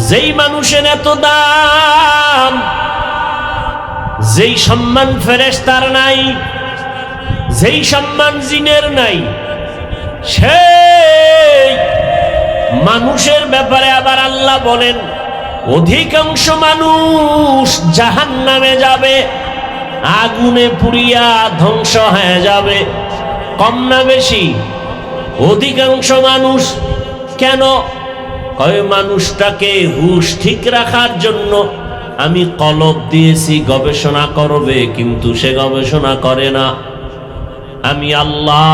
যেই মানুষের এত দাম, যেই সম্মান ফেরেশতার নাই, যেই সম্মান জিনের নাই, সেই মানুষের ব্যাপারে আবার আল্লাহ বলেন অধিকাংশ মানুষ জাহান্নামে যাবে, আগুনে পুড়িয়া ধ্বংস হয়ে যাবে। কম না বেশি? অধিকাংশ মানুষ। কেন? কয় মানুষটাকে হুঁশ ঠিক রাখার জন্য আমি কলব দিয়েছি গবেষণা করবে, কিন্তু সে গবেষণা করে না। আমি আল্লাহ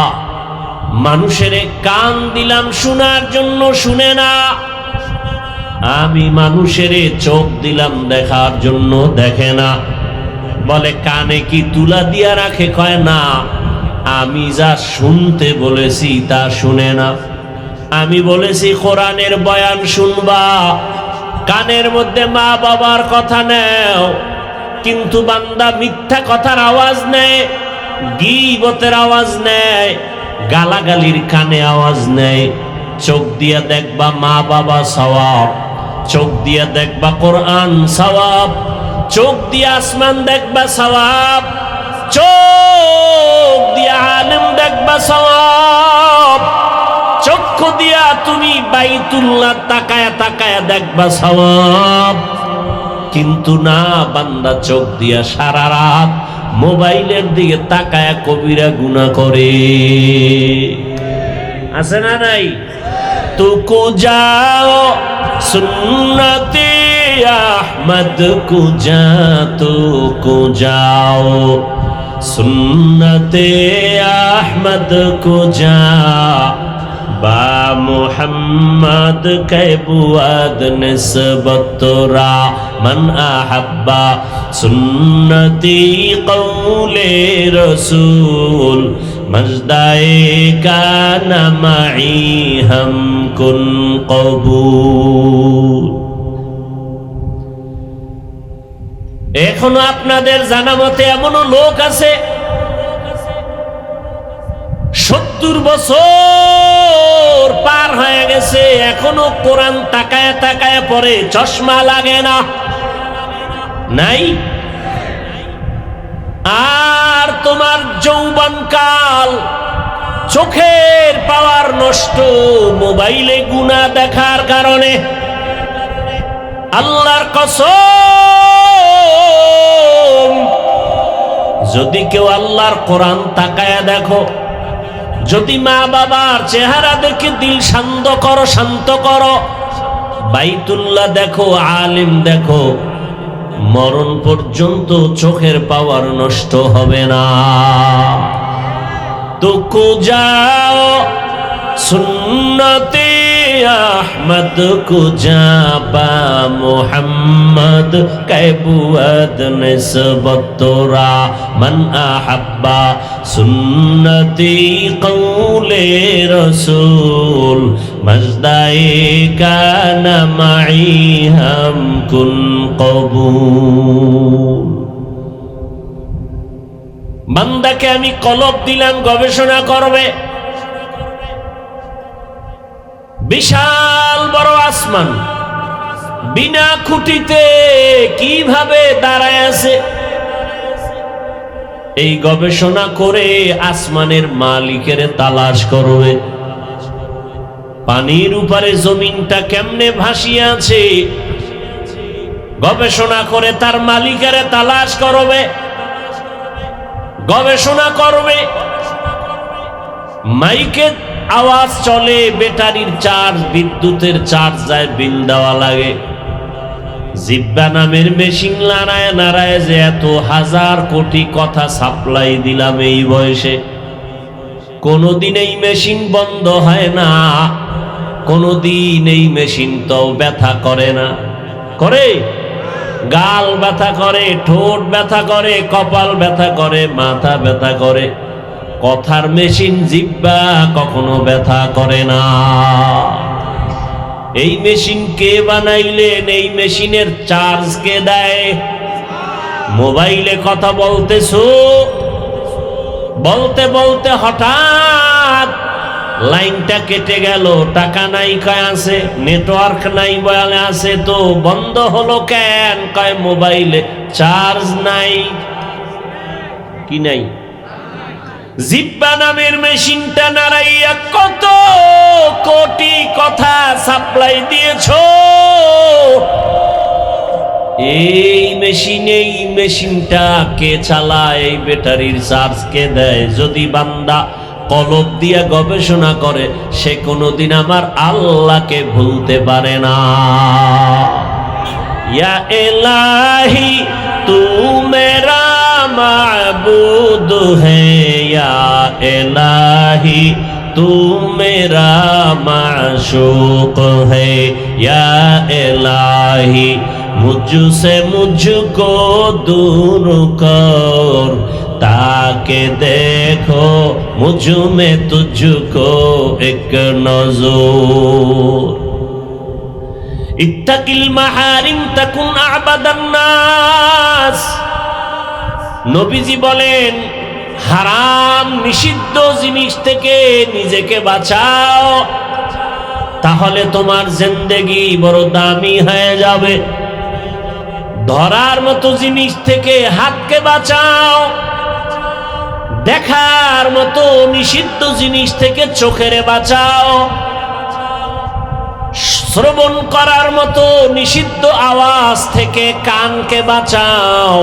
মানুষের কান দিলাম শোনার জন্য, শুনে না। আমি মানুষের চোখ দিলাম দেখার জন্য, দেখে না। বলে কানে কি তুলা দিয়া রাখে? কয় না, আমি যা শুনতে বলেছি তা শুনে না। আমি বলেছি কোরআনের বয়ান শুনবা, কানের মধ্যে মা বাবার কথা নেও, কিন্তু বান্দা মিথ্যা কথার আওয়াজ নেয়, গীবতের আওয়াজ নেয়, গালাগালির কানে আওয়াজ নেয়। চোখ দিয়া দেখবা মা বাবা সওয়াব, চোখ দিয়া দেখবা কোরআন সওয়াব, চোখ দিয়া আসমান দেখবা সওয়াব, চোখ দিয়া আলেম দেখবা সওয়াব, চক্ষু দিয়া তুমি বাইতুল্লাহ তাকায়া তাকায়া দেখবা সওয়াব। কিন্তু না, বান্দা চোখ দিয়া সারা রাত মোবাইলের দিকে তাকায়া কবিরা গুনাহ করে। আছে না নাই? তুকু যাও সুন্নতে আহমদ কু যা, তুকু যাও সুন্নতে আহমদ কু যা, বা মুহাম্মদ কে বুয়াদ নিসবত তোরা, মান আহাব্বা সুন্নতি কৌলে রসুল, মজদায়ে কানা মাই হাম কুন কবুল। এখনো আপনাদের জানা মতে এমনও লোক আছে 70 বছর পার হয়ে গেছে, এখনো কোরআন তাকায়া তাকায়া পড়ে, চশমা লাগে না। নাই? আর তোমার যৌবনকাল, চোখের পাওয়ার নষ্ট মোবাইলে গুনাহ দেখার কারণে। আল্লাহর কসম, যদি কেউ আল্লাহর কোরআন তাকায়া দেখো, যদি মা বাবার চেহারা দেখে দিল শান্ত করো, শান্ত করো, বাইতুল্লাহ দেখো, আলিম দেখো, মরণ পর্যন্ত চোখের পাওয়ার নষ্ট হবে না। তুকু যাও সুন্নতে আহমদ কু যা, বা মুহাম্মদ কে বুয়াদ নিসবত তোরা, মান আহাব্বা সুন্নতি কৌলে রসুল, মজদায়ে কানা মাই হাম কুন কবুল। বান্দাকে আমি কলব দিলাম গবেষণা করবে। বিশাল বড় আসমান বিনা খুঁটিতে কিভাবে দাঁড়ায় আছে, এই গবেষণা করে আসমানের মালিকের তালাশ করবে। পানির উপরে জমিনটা কেমনে ভাসিয়ে আছে, গবেষণা করে তার মালিকের তালাশ করবে, গবেষণা করবে। মাইকে আওয়াজ চলে, ব্যাটারির চার্জ, বিদ্যুতের চার্জ যায়, বিল দেওয়া লাগে। জিব্বা নামের মেশিন নাড়ায় নাড়ায় যে এত হাজার কোটি কথা সাপ্লাই দিলাম এই বয়সে, কোনদিন এই মেশিন বন্ধ হয় না, কোনদিন এই মেশিন তো ব্যথা করে না। করে? গাল ব্যথা করে, ঠোঁট ব্যথা করে, কপাল ব্যথা করে, মাথা ব্যথা করে। কথার মেশিন জিব্বা কখনো ব্যথা করে না। এই মেশিন কে বানাইলেন? এই মেশিনের চার্জ কে দেয়? মোবাইলে কথা বলতেছো, বলতে বলতে হঠাৎ লাইনটা কেটে গেল, টাকা নাই কয় আছে, নেটওয়ার্ক নাই বলে আছে, তো বন্ধ হলো কেন? কয় মোবাইলে চার্জ নাই। কি নাই? জিব্বা নামের মেশিনটা নাড়াইয়া কত কোটি কথা সাপ্লাই দিয়েছো। এই মেশিনটা কে চালায়? এই ব্যাটারির চার্জ কে দেয়? যদি বান্দা কলব দিয়া গবেষণা করে, সে কোনোদিন আমার আল্লাহকে ভুলতে পারে না। ইয়া ইলাহি তু মেরা মাবুদ হ্যায়, ইয়া ইলাহি তু মেরা মাশূক হ্যায়, ইয়া ইলাহি मुझसे मुझको दूर कर, ताके देखो मुझ में तुझको एक नजर। इत्तकिल महारिम तकुन आबादान नास। নবীজি বলেন, হারাম নিষিদ্ধ জিনিস থেকে নিজেকে বাঁচাও, তাহলে তোমার জিন্দেগি বড় দামি হয়ে যাবে। ধরার মতো জিনিস থেকে হাতকে বাঁচাও, দেখার মতো নিষিদ্ধ জিনিস থেকে চোখেরে বাঁচাও, শ্রবণ করার মতো নিষিদ্ধ আওয়াজ থেকে কানকে বাঁচাও,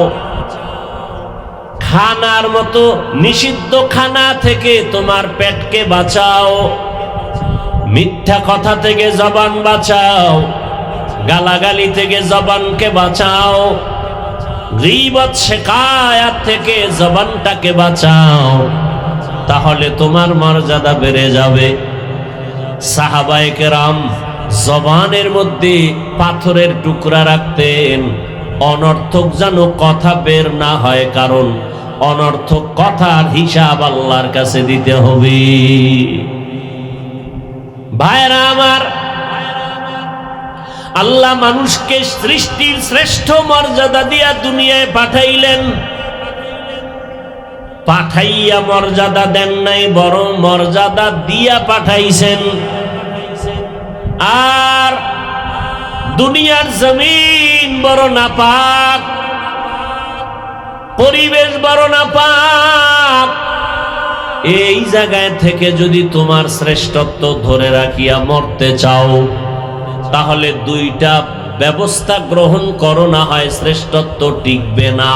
খানার মতো নিষিদ্ধ খানা থেকে তোমার পেটকে বাঁচাও, মিথ্যা কথা থেকে জবান বাঁচাও, গালাগালি থেকে জবানকে বাঁচাও, গীবত শিকায়াত থেকে জবানটাকে বাঁচাও, তাহলে তোমার মর্যাদা বেড়ে যাবে। সাহাবায়ে কেরাম জবানের মধ্যে পাথরের টুকরা রাখতেন, অনর্থক যেন কথা বের না হয়, কারণ অনর্থক কথার হিসাব আল্লাহর কাছে দিতে হবে। ভাইরা আমার, আল্লাহ মানুষকে সৃষ্টির শ্রেষ্ঠ মর্যাদা দিয়া দুনিয়ায় পাঠাইলেন। পাঠাইয়া মর্যাদা দেন নাই, বরং মর্যাদা দিয়া পাঠাইছেন। আর দুনিয়ার জমিন বড় নাপাক, পরিবেশ বড় নাপাক। এই জায়গায় থেকে যদি তোমার শ্রেষ্ঠত্ব ধরে রাখিয়া মরতে চাও, তাহলে দুইটা ব্যবস্থা গ্রহণ করো, না হয় শ্রেষ্ঠত্ব টিকবে না।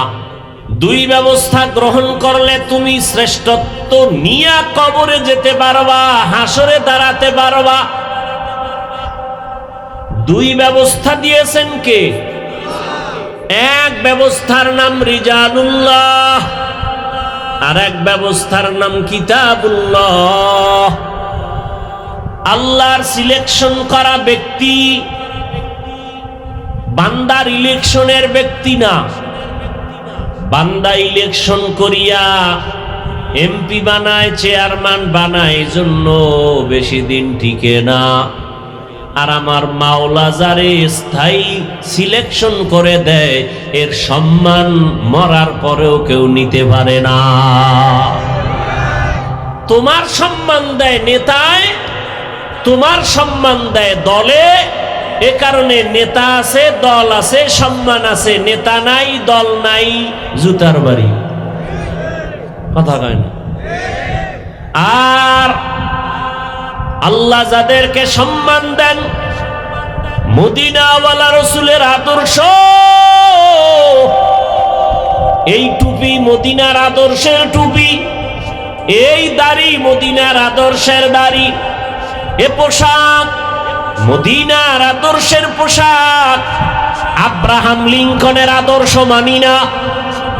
দুই ব্যবস্থা গ্রহণ করলে তুমি শ্রেষ্ঠত্ব নিয়া কবরে যেতে পারবা, হাসরে দাঁড়াতে পারবা। দুই ব্যবস্থা দিয়েছেন কে? এক ব্যবস্থার নাম রিজালুল্লাহ, আর এক ব্যবস্থার নাম কিতাবুল্লাহ। আল্লাহর সিলেকশন করা ব্যক্তি, বান্দার ইলেকশনের ব্যক্তি না। বান্দা ইলেকশন করিয়া এমপি বানায়, চেয়ারম্যান বানায়, এজন্য বেশি দিন টিকে না। আর আমার মাওলা যারে স্থায়ী সিলেকশন করে দেয়, এর সম্মান মরার পরেও কেউ নিতে পারে না। তোমার সম্মান দেয় নেতায়, তোমার সম্মান দেয় দলে। এ কারণে নেতা আছে, দল আছে, সম্মান আছে। নেতা নাই, দল নাই, জুতার বাড়ি। কথা কয় না? আর আল্লাহ যাদেরকে সম্মান দেন, মদিনাওয়ালা রসুলের আদর্শ, এই টুপি মদিনার আদর্শের টুপি, এই দাড়ি মদিনার আদর্শের দাড়ি, এ পোশাক মদিনার আদর্শের পোশাক। আব্রাহাম লিঙ্কনের আদর্শ মানি না,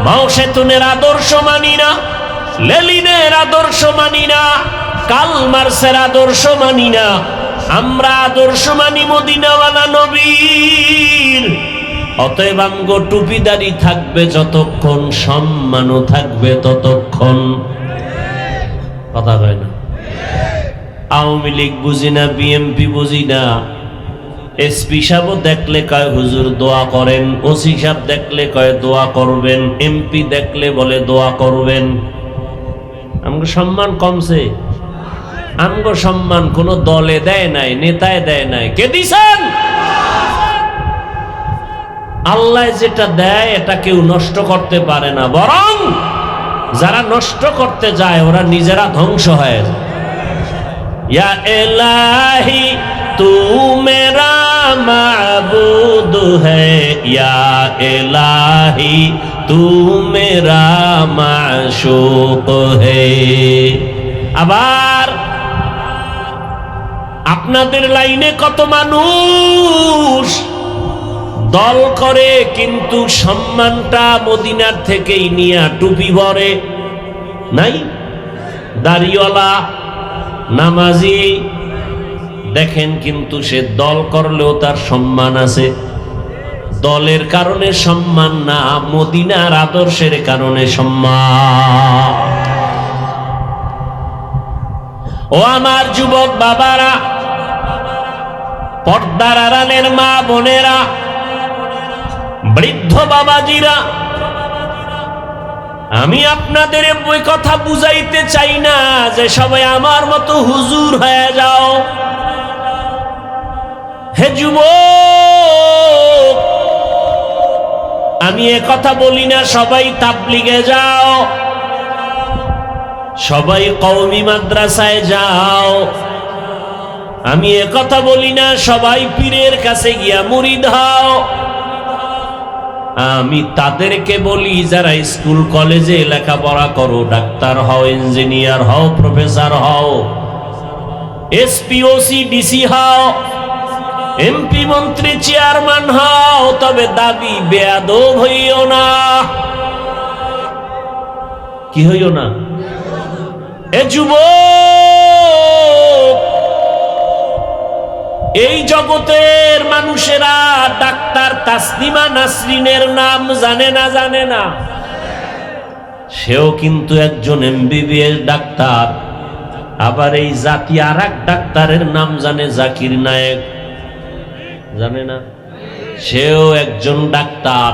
মাও সেতুনের আদর্শ মানি না, লেনিনের আদর্শ মানি না, কার্ল মার্ক্সের আদর্শ মানি না। আমরা আদর্শ মানি মদিনাওয়ালা নবীর। অতএব আমগো টুপিদারি থাকবে যতক্ষণ, সম্মানও থাকবে ততক্ষণ। কথা হয় না? আওয়ামী লীগ বুঝি না, বিএমপি বুঝি না, এসপি সাহেব দেখলে কয় হুজুর দোয়া করেন, ওসি সাহেব দেখলে কয় দোয়া করবেন, এমপি দেখলে বলে দোয়া করবেন। আমাকে সম্মান কমছে? আমগো সম্মান কোন দলে দেয় নাই, নেতায় দেয় নাই, কে দিছেন? আল্লাহ যেটা দেয় এটা কেউ নষ্ট করতে পারে না, বরং যারা নষ্ট করতে যায় ওরা নিজেরা ধ্বংস হয়ে যায়। ইয়া ইলাহি তু মেরা মাবুদ হ্যায়, ইয়া ইলাহি তু মেরা মাশুক হ্যায়। আবার আপনাদের লাইনে কত মানুষ দল করে কিন্তু সম্মানটা মদিনার থেকেই নিয়ে টুপি পরে নাই, দাড়িওয়ালা নামাজি দেখেন, কিন্তু সে দল করলেও তার সম্মান আছে। দলের কারণে সম্মান না, মদিনার আদর্শের কারণে সম্মান। ও আমার যুবক বাবারা, পর্দার আড়ালের মা বোনেরা, বৃদ্ধ বাবাজিরা, আমি আপনাদের ওই কথা বুঝাইতে চাই না যে সবাই আমার মতো হুজুর হয়ে যাও। হে যুবক, আমি এ কথা বলি না সবাই তাবলিগে যাও, সবাই কওমি মাদ্রাসায় যাও। আমি এ কথা বলি না সবাই পীরের কাছে গিয়া মুরিদ হও। আমি তাদেরকে বলি যারা স্কুল কলেজে লেখাপড়া করো, ডাক্তার হও, ইঞ্জিনিয়ার হও, প্রফেসর হও, এসপি, ওসি, ডিসি হও, এমপি, মন্ত্রী, চেয়ারম্যান হও, তবে দাবি বেয়াদব হইও না। কি হইও না? এ যুবক, এই জগতের মানুষেরা ডাক্তার তাসলিমা নাসরিনের নাম জানে না? জানে না? সেও কিন্তু একজন এমবিবিএস ডাক্তার। আবার এই জাতি আর এক ডাক্তারের নাম জানে, জাকির নায়েক, জানে না? সেও একজন ডাক্তার।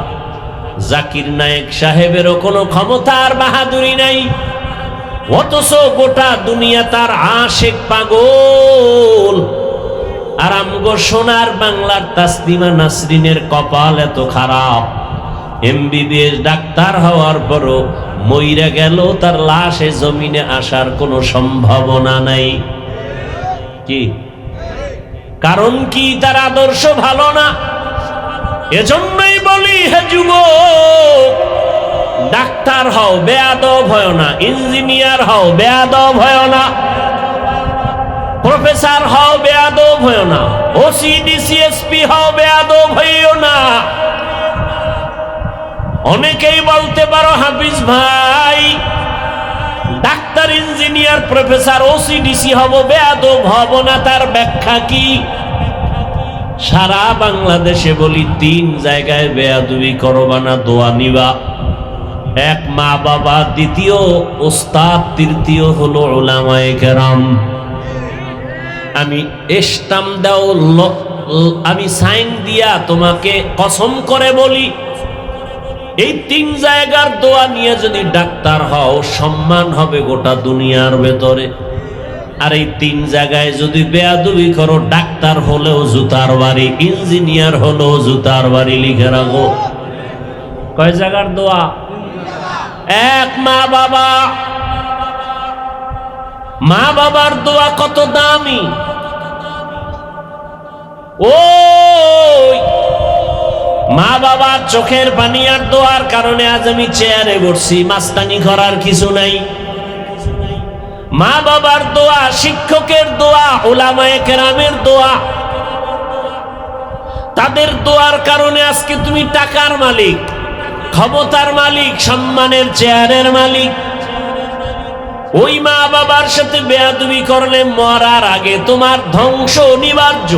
জাকির নায়েক সাহেবেরও কোনো ক্ষমতা আর বাহাদুরি নাই, অথচ গোটা দুনিয়া তার আশেক পাগল। আর আমগো সোনার বাংলার তাসলিমা নাসরিনের কপাল এত খারাপ, এমবিবিএস ডাক্তার হওয়ার পরও মইরা গেল, তার লাশে জমিনে আসার কোনো সম্ভাবনা নাই। কি কারণ? কি তার আদর্শ ভালো না? এজন্যই বলি, হে যুবক, ডাক্তার হও, বেয়াদব হয় না। ইঞ্জিনিয়ার হও, বেয়াদব হয় না। প্রফেসর হও, বেয়াদব হয় না। ওসি, ডিসি, এসপি হও, বেয়াদব হইও না। অনেকেই বলতে পারো, হাফিজ ভাই, doctor, engineer, professor, OC, DC হব, বেয়াদব হব না, তার ব্যাখ্যা কি? সারা বাংলাদেশে বলি 3 জায়গায় বেয়াদবি করবা না, দোয়া নিবা। এক, মা বাবা; দ্বিতীয়, ওস্তাদ; তৃতীয় হলো উলামায়ে কেরাম। আমি স্টাম্প দাও, আমি সাইন দিয়া তোমাকে কসম করে বলি, এই 3 জায়গার দোয়া নিয়ে যদি ডাক্তার হও, সম্মান হবে গোটা দুনিয়ার ভেতরে। আর এই 3 জায়গায় যদি বেয়াদবি করো, ডাক্তার হলেও জুতার বাড়ি, ইঞ্জিনিয়ার হলেও জুতার বাড়ি। লিখে রাখো, কয় জায়গার দোয়া? এক, মা বাবা। মা বাবার দোয়া কত দামি! ওই মা বাবার চোখের পানি আর দোয়ার কারণে আজ আমি চেয়ারে বসছি, মাস্তানি করার কিছু নাই। মা বাবার দোয়া, শিক্ষকের দোয়া, উলামায়ে কেরামের দোয়া, তাদের দোয়ার কারণে আজকে তুমি টাকার মালিক, ক্ষমতার মালিক, সম্মানের চেয়ারের মালিক। ওই মা বাবার সাথে বেয়াদবি করলে মরার আগে তোমার ধ্বংস অনিবার্য।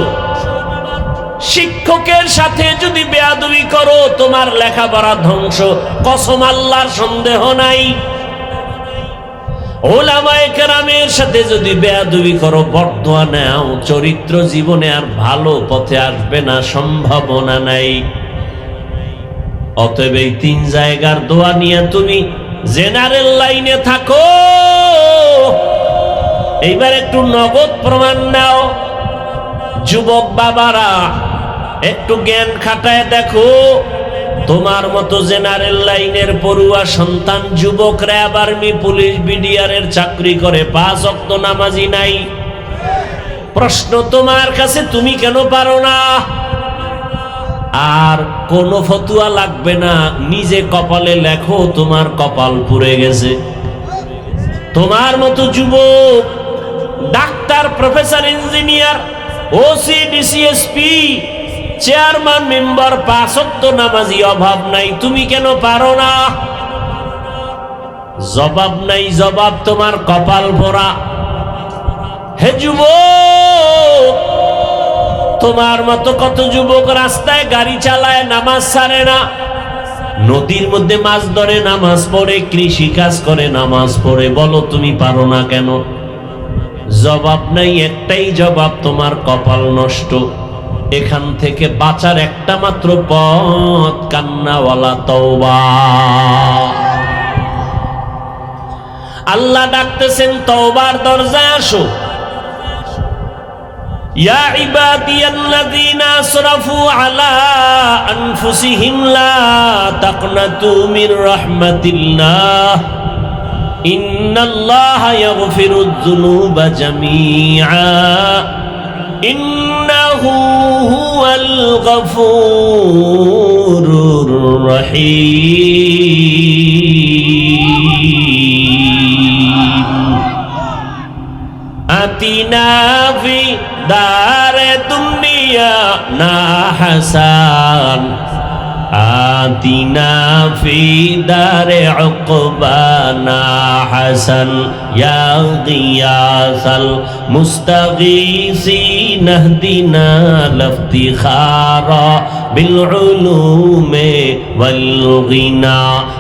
শিক্ষকের সাথে যদি বেয়াদবি করো, তোমার লেখাপড়া ধ্বংস, কসম আল্লাহর, সন্দেহ নাই। উলামায়ে কেরামের সাথে যদি বেয়াদবি করো, বরদোয়া নাও, চরিত্র জীবনে আর ভালো পথে আসবে না, সম্ভাবনা নাই। অতএব এই 3 জায়গার দোয়া নিয়ে তুমি জেনারেল লাইনে থাকো, এইবার একটু নগদ প্রমাণ নাও। যুবক বাবারা একটু জ্ঞান খাটায় দেখো, তোমার মতো জেনারেল লাইনের পড়ুয়া সন্তান যুবকরা আবার পুলিশ বিডিআরের চাকরি করে, 5 ওয়াক্ত নামাজি নাই। প্রশ্ন তোমার কাছে, তুমি কেন পারো না? আর কোনো ফতুয়া লাগবে না, নিজে কপালে লেখো তোমার কপাল পুড়ে গেছে। তোমার মতো যুবক doctor, professor, engineer, OC, DC SP, chairman, member, 5 ওয়াক্ত নামাজি, অভাব নাই, তুমি কেন পারো না? জবাব নাই, জবাব তোমার কপাল ভরা। হে যুবক, তোমার মতো কত যুবক রাস্তায় গাড়ি চালায়, নামাজ ছাড়ে না, নদীর মধ্যে মাছ ধরে নামাজ পড়ে, কৃষি কাজ করে নামাজ পড়ে, বলো তুমি পারো না কেন? জবাব নাই, একটাই জবাব, তোমার কপাল নষ্ট। এখান থেকে বাঁচার একটা মাত্র পথ, কান্নাওয়ালা তওবা। আল্লাহ ডাকতেছেন, তওবার দরজায় আসো। ইয়া ইবাদিয়াল্লাযীনা আসরাফু আলা আনফুসিহিম লা তাকনাতু মির রাহমাতিল্লাহ ইন্নাল্লাহা ইয়াগফিরুয যুনুবা জামিআ ইন্নাহু হুয়াল গফুরুর রহিম। আতিনা ফি দারে দুনিয়া না হাসান, আতিনা ফি দারে উকবানা হাসান, ইয়া গিয়াসাল মুস্তাগীসিন ইহদিনা লাফতিখারা বিল উলুমে ওয়াল গিনা।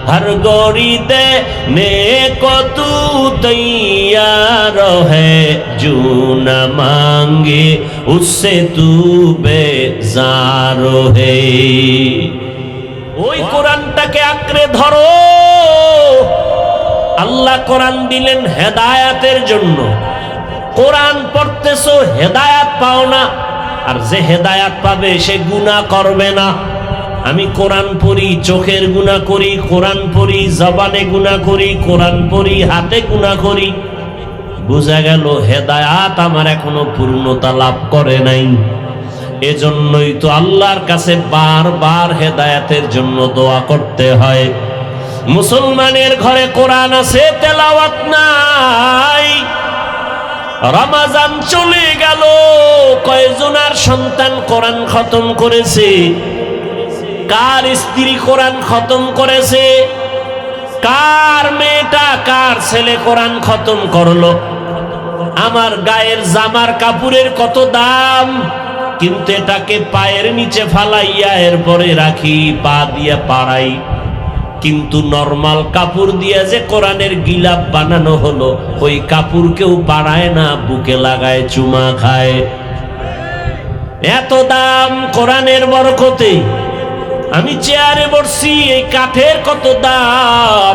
হর গড়ি দে নেকো তু তৈয়ার है जो न मांगे उससे तू बेजार है। ওই কোরআনটাকে আঁকড়ে ধরো। আল্লাহ কোরআন দিলেন হেদায়াতের জন্য। কোরআন পড়তেছো, হেদায়াত পাও না, আর যে হেদায়াত পাবে সে গুনাহ করবে না। আমি কোরআন পড়ি, চোখের গুনাহ করি, কোরআন পড়ি, জবানে গুনাহ করি, কোরআন পড়ি, হাতে গুনাহ করি, বোঝা গেল হেদায়াত আমার এখনো পূর্ণতা লাভ করে নাই। এজন্যই তো আল্লাহর কাছে বারবার হেদায়াতের জন্য দোয়া করতে হয়। মুসলমানের ঘরে কোরআন আছে, তেলাওয়াত নাই। রমজান চলে গেল, কয়জনার সন্তান কোরআন খতম করেছে? কার স্ত্রী কোরআন খতম করেছে? কার মেয়েটা, কার ছেলে কোরআন খতম করলো? আমার গায়ের জামার কাপড়ের কত দাম, কিন্তু এটাকে পায়ের নিচে ফালাইয়া এরপরে রাখি, পা দিয়ে পাড়াই। কিন্তু নরমাল কাপড় দিয়ে যে কোরআনের গিলাপ বানানো হলো, ওই কাপড় কেউ পাড়ায় না, বুকে লাগায়, চুমা খায়। এত দাম কোরআনের বরকতে। আমি চেয়ারে বসছি, এই কাঠের কত দাম,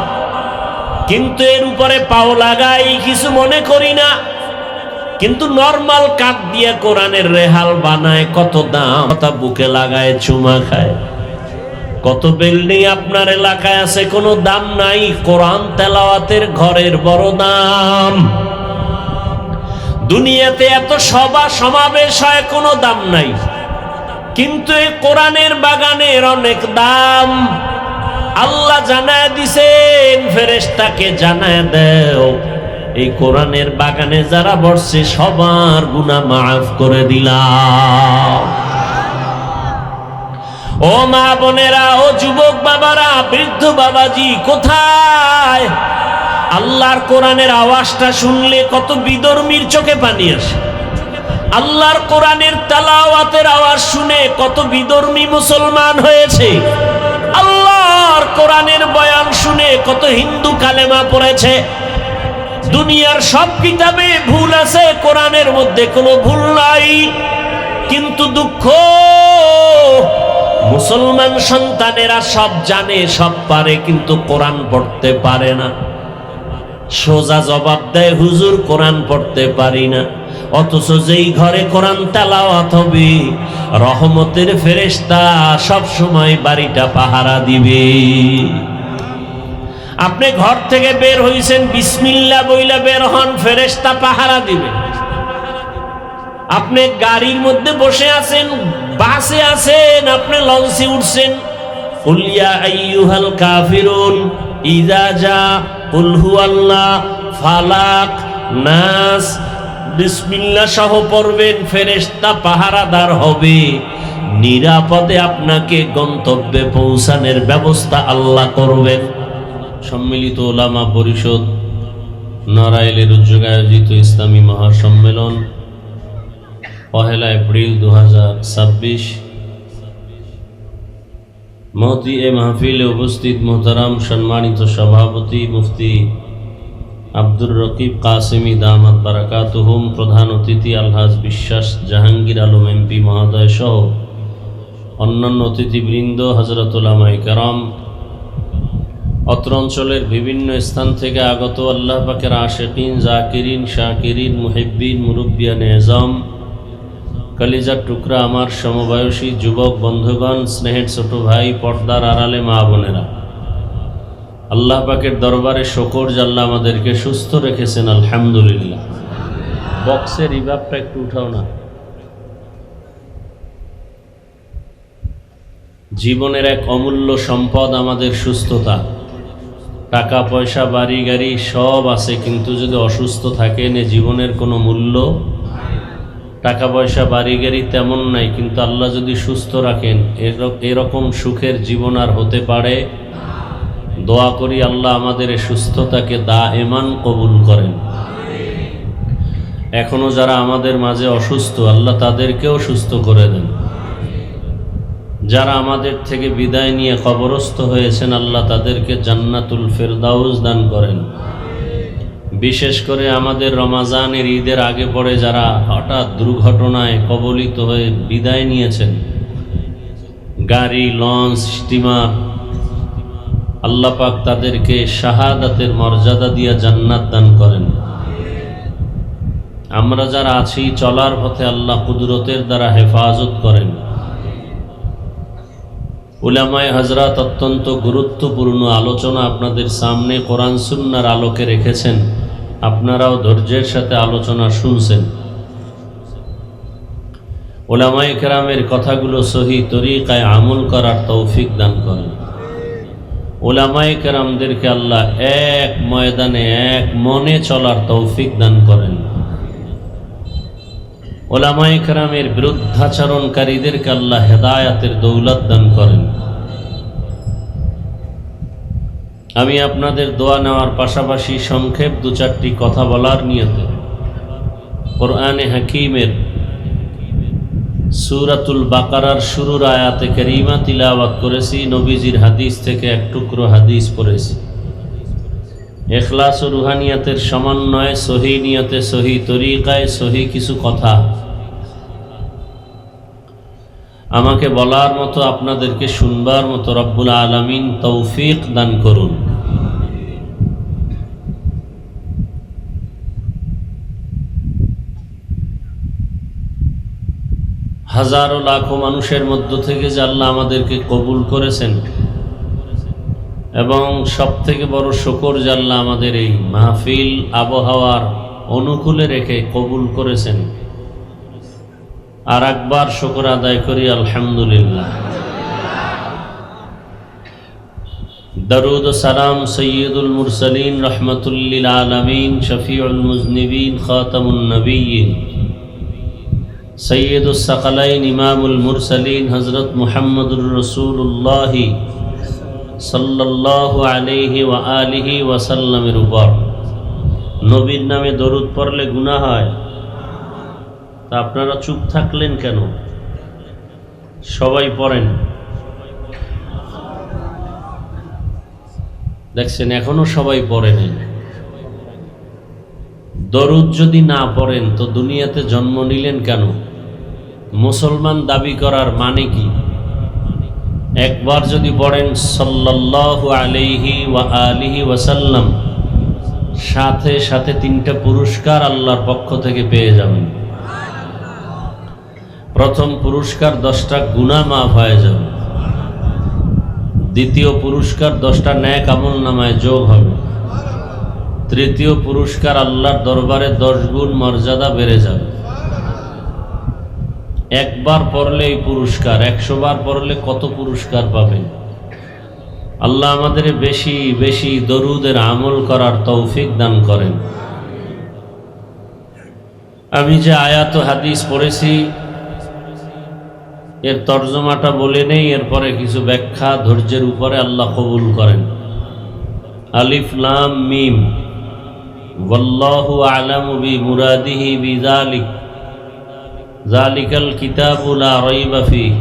কিন্তু এর উপরে পাও লাগাই, কিছু মনে করি না। কিন্তু নরমাল কাঠ দিয়ে কোরআনের রেহাল বানায়, কত দাম, তা বুকে লাগায়, চুমা খায়। কত বিল্ডিং আপনার এলাকায় আছে, কোনো দাম নাই। কোরআন তেলাওয়াতের ঘরের বড় দাম। দুনিয়াতে এত সভা সমাবেশ হয়, কোনো দাম নাই, কিন্তু এই কোরআনের বাগানের অনেক দাম। আল্লাহ জানায় দিছেন, ফেরেশতাকে জানায় দেও, এই কোরআনের বাগানে যারা বসছে সবার গুনাহ মাফ করে দিলাম। ও মা বোনেরা, ও যুবক বাবারা, বৃদ্ধ বাবাজি, কোথায়? আল্লাহর কোরআনের আওয়াজটা শুনলে কত বিধর্মীর চোখে পানি আসে। আল্লাহর কোরআনের তেলাওয়াতের আওয়াজ শুনে কত বিধর্মী মুসলমান হয়েছে। আল্লাহর কোরআনের বয়ান শুনে কত হিন্দু কালেমা পড়েছে। দুনিয়ার সব কিতাবে ভুল আছে, কোরআনের মধ্যে কোনো ভুল নাই। কিন্তু দুঃখ, মুসলমান সন্তানেরা সব জানে, সব পারে, কিন্তু কোরআন পড়তে পারে না। সোজা জবাব দেয়, হুজুর কোরআন পড়তে পারি না। অথচ যেই ঘরে কোরআন তেলাওয়াত হবে, রহমতের ফেরেশতা সব সময় বাড়িটা পাহারা দিবে। আপনি ঘর থেকে বের হইছেন, বিসমিল্লাহ বইলা বের হন, ফেরেশতা পাহারা দিবে। আপনি গাড়ির মধ্যে বসে আছেন, বাসে আছেন, আপনি লঞ্চে উঠছেন, কুল ইয়া আইয়ুহাল কাফিরুন ইযা জা কুল হুয়াল্লাহ ফালাক নাস বিসমিল্লাহ সহ পড়বেন, ফেরেশতা পাহারাদার হবে। নিরাপদে আপনাকে গন্তব্যে পৌঁছানোর ব্যবস্থা আল্লাহ করবেন। সম্মিলিত ওলামা পরিষদ নড়াইলের উদ্যোগে আয়োজিত ইসলামী মহাসম্মেলন 1 এপ্রিল 2026। মহতি এ মাহফিলে উপস্থিত মোহতারাম সম্মানিত সভাপতি মুফতি আব্দুর রকিব কাসেমি দামাত বারাকাতুহুম, প্রধান অতিথি আলহাজ বিশ্বাস জাহাঙ্গীর আলম এমপি মহোদয় সহ অন্যান্য অতিথিবৃন্দ, হযরত উলামায়ে কেরাম, অত্র অঞ্চলের বিভিন্ন স্থান থেকে আগত আল্লাহ পাকের আশিকিন, জাকিরিন, শাকিরিন, মুহিব্বিন, মুরব্বিয়ান এজাম, কলিজার টুকরা আমার সমবয়সী যুবক বন্ধুগণ, স্নেহের ছোট ভাই, পর্দার আড়ালে মা বোনেরা, আল্লাহ পাকের দরবারে শুকর যে আল্লাহ আমাদেরকে সুস্থ রেখেছেন, আলহামদুলিল্লাহ। বক্সের রিভাবটা একটু উঠাও না। জীবনের এক অমূল্য সম্পদ আমাদের সুস্থতা। টাকা পয়সা বাড়ি গাড়ি সব আছে, কিন্তু যদি অসুস্থ থাকেন এ জীবনের কোনো মূল্য। টাকা পয়সা বাড়ি গাড়ি তেমন নাই, কিন্তু আল্লাহ যদি সুস্থ রাখেন এরকম সুখের জীবন আর হতে পারে? দোয়া করি আল্লাহ আমাদের এই সুস্থতাকে দায়েমান কবুল করেন। এখনো যারা আমাদের মাঝে অসুস্থ, আল্লাহ তাদেরকেও সুস্থ করে দেন। যারা আমাদের থেকে বিদায় নিয়ে কবরস্থ হয়েছেন, আল্লাহ তাদেরকে জান্নাতুল ফেরদাউস দান করেন। বিশেষ করে আমাদের রমাজানের ঈদের আগে পরে যারা হঠাৎ দুর্ঘটনায় কবলিত হয়ে বিদায় নিয়েছেন, গাড়ি, লঞ্চ, স্টিমার, আল্লাহ পাক তাদেরকে শাহাদাতের মর্যাদা দিয়া জান্নাত দান করেন। আমরা যারা আছি চলার পথে আল্লাহ কুদরতের দ্বারা হেফাজত করেন। উলামায়ে হযরত অত্যন্ত গুরুত্বপূর্ণ আলোচনা আপনাদের সামনে কোরআন সুন্নাহর আলোকে রেখেছেন। আপনারাও ধৈর্যের সাথে আলোচনা শুনছেন। উলামায়ে কেরামের কথাগুলো সহি তরিকায় আমল করার তৌফিক দান করেন। উলামায়ে কেরামদেরকে আল্লাহ এক ময়দানে এক মনে চলার তৌফিক দান করেন। উলামায়ে কেরামের বিরুদ্ধাচরণকারীদেরকে আল্লাহ হেদায়াতের দৌলত দান করেন। আমি আপনাদের দোয়া নেওয়ার পাশাপাশি সংক্ষেপ 2-4টি কথা বলার নিয়তে কোরআনে হাকিমের সূরাতুল বাকারার শুরুর আয়াতে কারিমা তিলাওয়াত করেছি। নবীজির হাদিস থেকে এক টুকরো হাদিস পড়েছি। ইখলাস ও রুহানিয়াতের সমন্বয়ে সহি নিয়তে, সহি তরিকায়, সহি কিছু কথা আমাকে বলার মতো, আপনাদেরকে শুনবার মতো রব্বুল আলামিন তৌফিক দান করুন। হাজারো লাখো মানুষের মধ্য থেকে যে আল্লাহ আমাদেরকে কবুল করেছেন, এবং সব থেকে বড় শুকর যে আল্লাহ আমাদের এই মাহফিল আবহাওয়ার অনুকূলে রেখে কবুল করেছেন। আর একবার শুকর আদায় করি আলহামদুলিল্লাহ। দরুদ ও সালাম সৈয়দুল মুরসালিন রহমাতুল লিল আলামিন শফিউল মুজনিবিন খাতামুন নবিয়্যিন সৈয়দুস সাকালাইন ইমামুল মুরসালিন হযরত মুহাম্মদুর রাসূলুল্লাহ সাল্লাল্লাহু আলাইহি ওয়া আলিহি ওয়াসাল্লামের উপর। নবীর নামে দরুদ পড়লে গুনাহ হয়, তা আপনারা চুপ থাকলেন কেন? সবাই পড়েন। দেখছেন, এখনো সবাই পড়েন। দরুদ যদি না পড়েন তো দুনিয়াতে জন্ম নিলেন কেন? মুসলমান দাবি করার মানে কি? একবার যদি পড়েন সাল্লাল্লাহু আলাইহি ওয়া আলিহি ওয়াসাল্লাম, সাথে সাথে 3টা পুরস্কার আল্লাহর পক্ষ থেকে পেয়ে যাবেন। প্রথম পুরস্কার 10টা গুনাহ মাফ হয়ে যাবে। দ্বিতীয় পুরস্কার 10টা নেক আমল নামায় যোগ হবে। তৃতীয় পুরস্কার আল্লাহর দরবারে 10 গুণ মর্যাদা বেড়ে যাবে। একবার পড়লে এই পুরস্কার, 100 বার পড়লে কত পুরস্কার পাবেন। আল্লাহ আমাদের বেশি বেশি দরুদের আমল করার তৌফিক দান করেন। আমি যে আয়াত ও হাদিস পড়েছি এর তর্জমাটা বলে নেই, এরপরে কিছু ব্যাখ্যা ধৈর্যের উপরে আল্লাহ কবুল করেন। আলিফ লাম মিম, ওয়াল্লাহু আ'লামু বিমুরাদিহি বিযালিক, যালিকাল কিতাবু লা রাইবা ফীহ।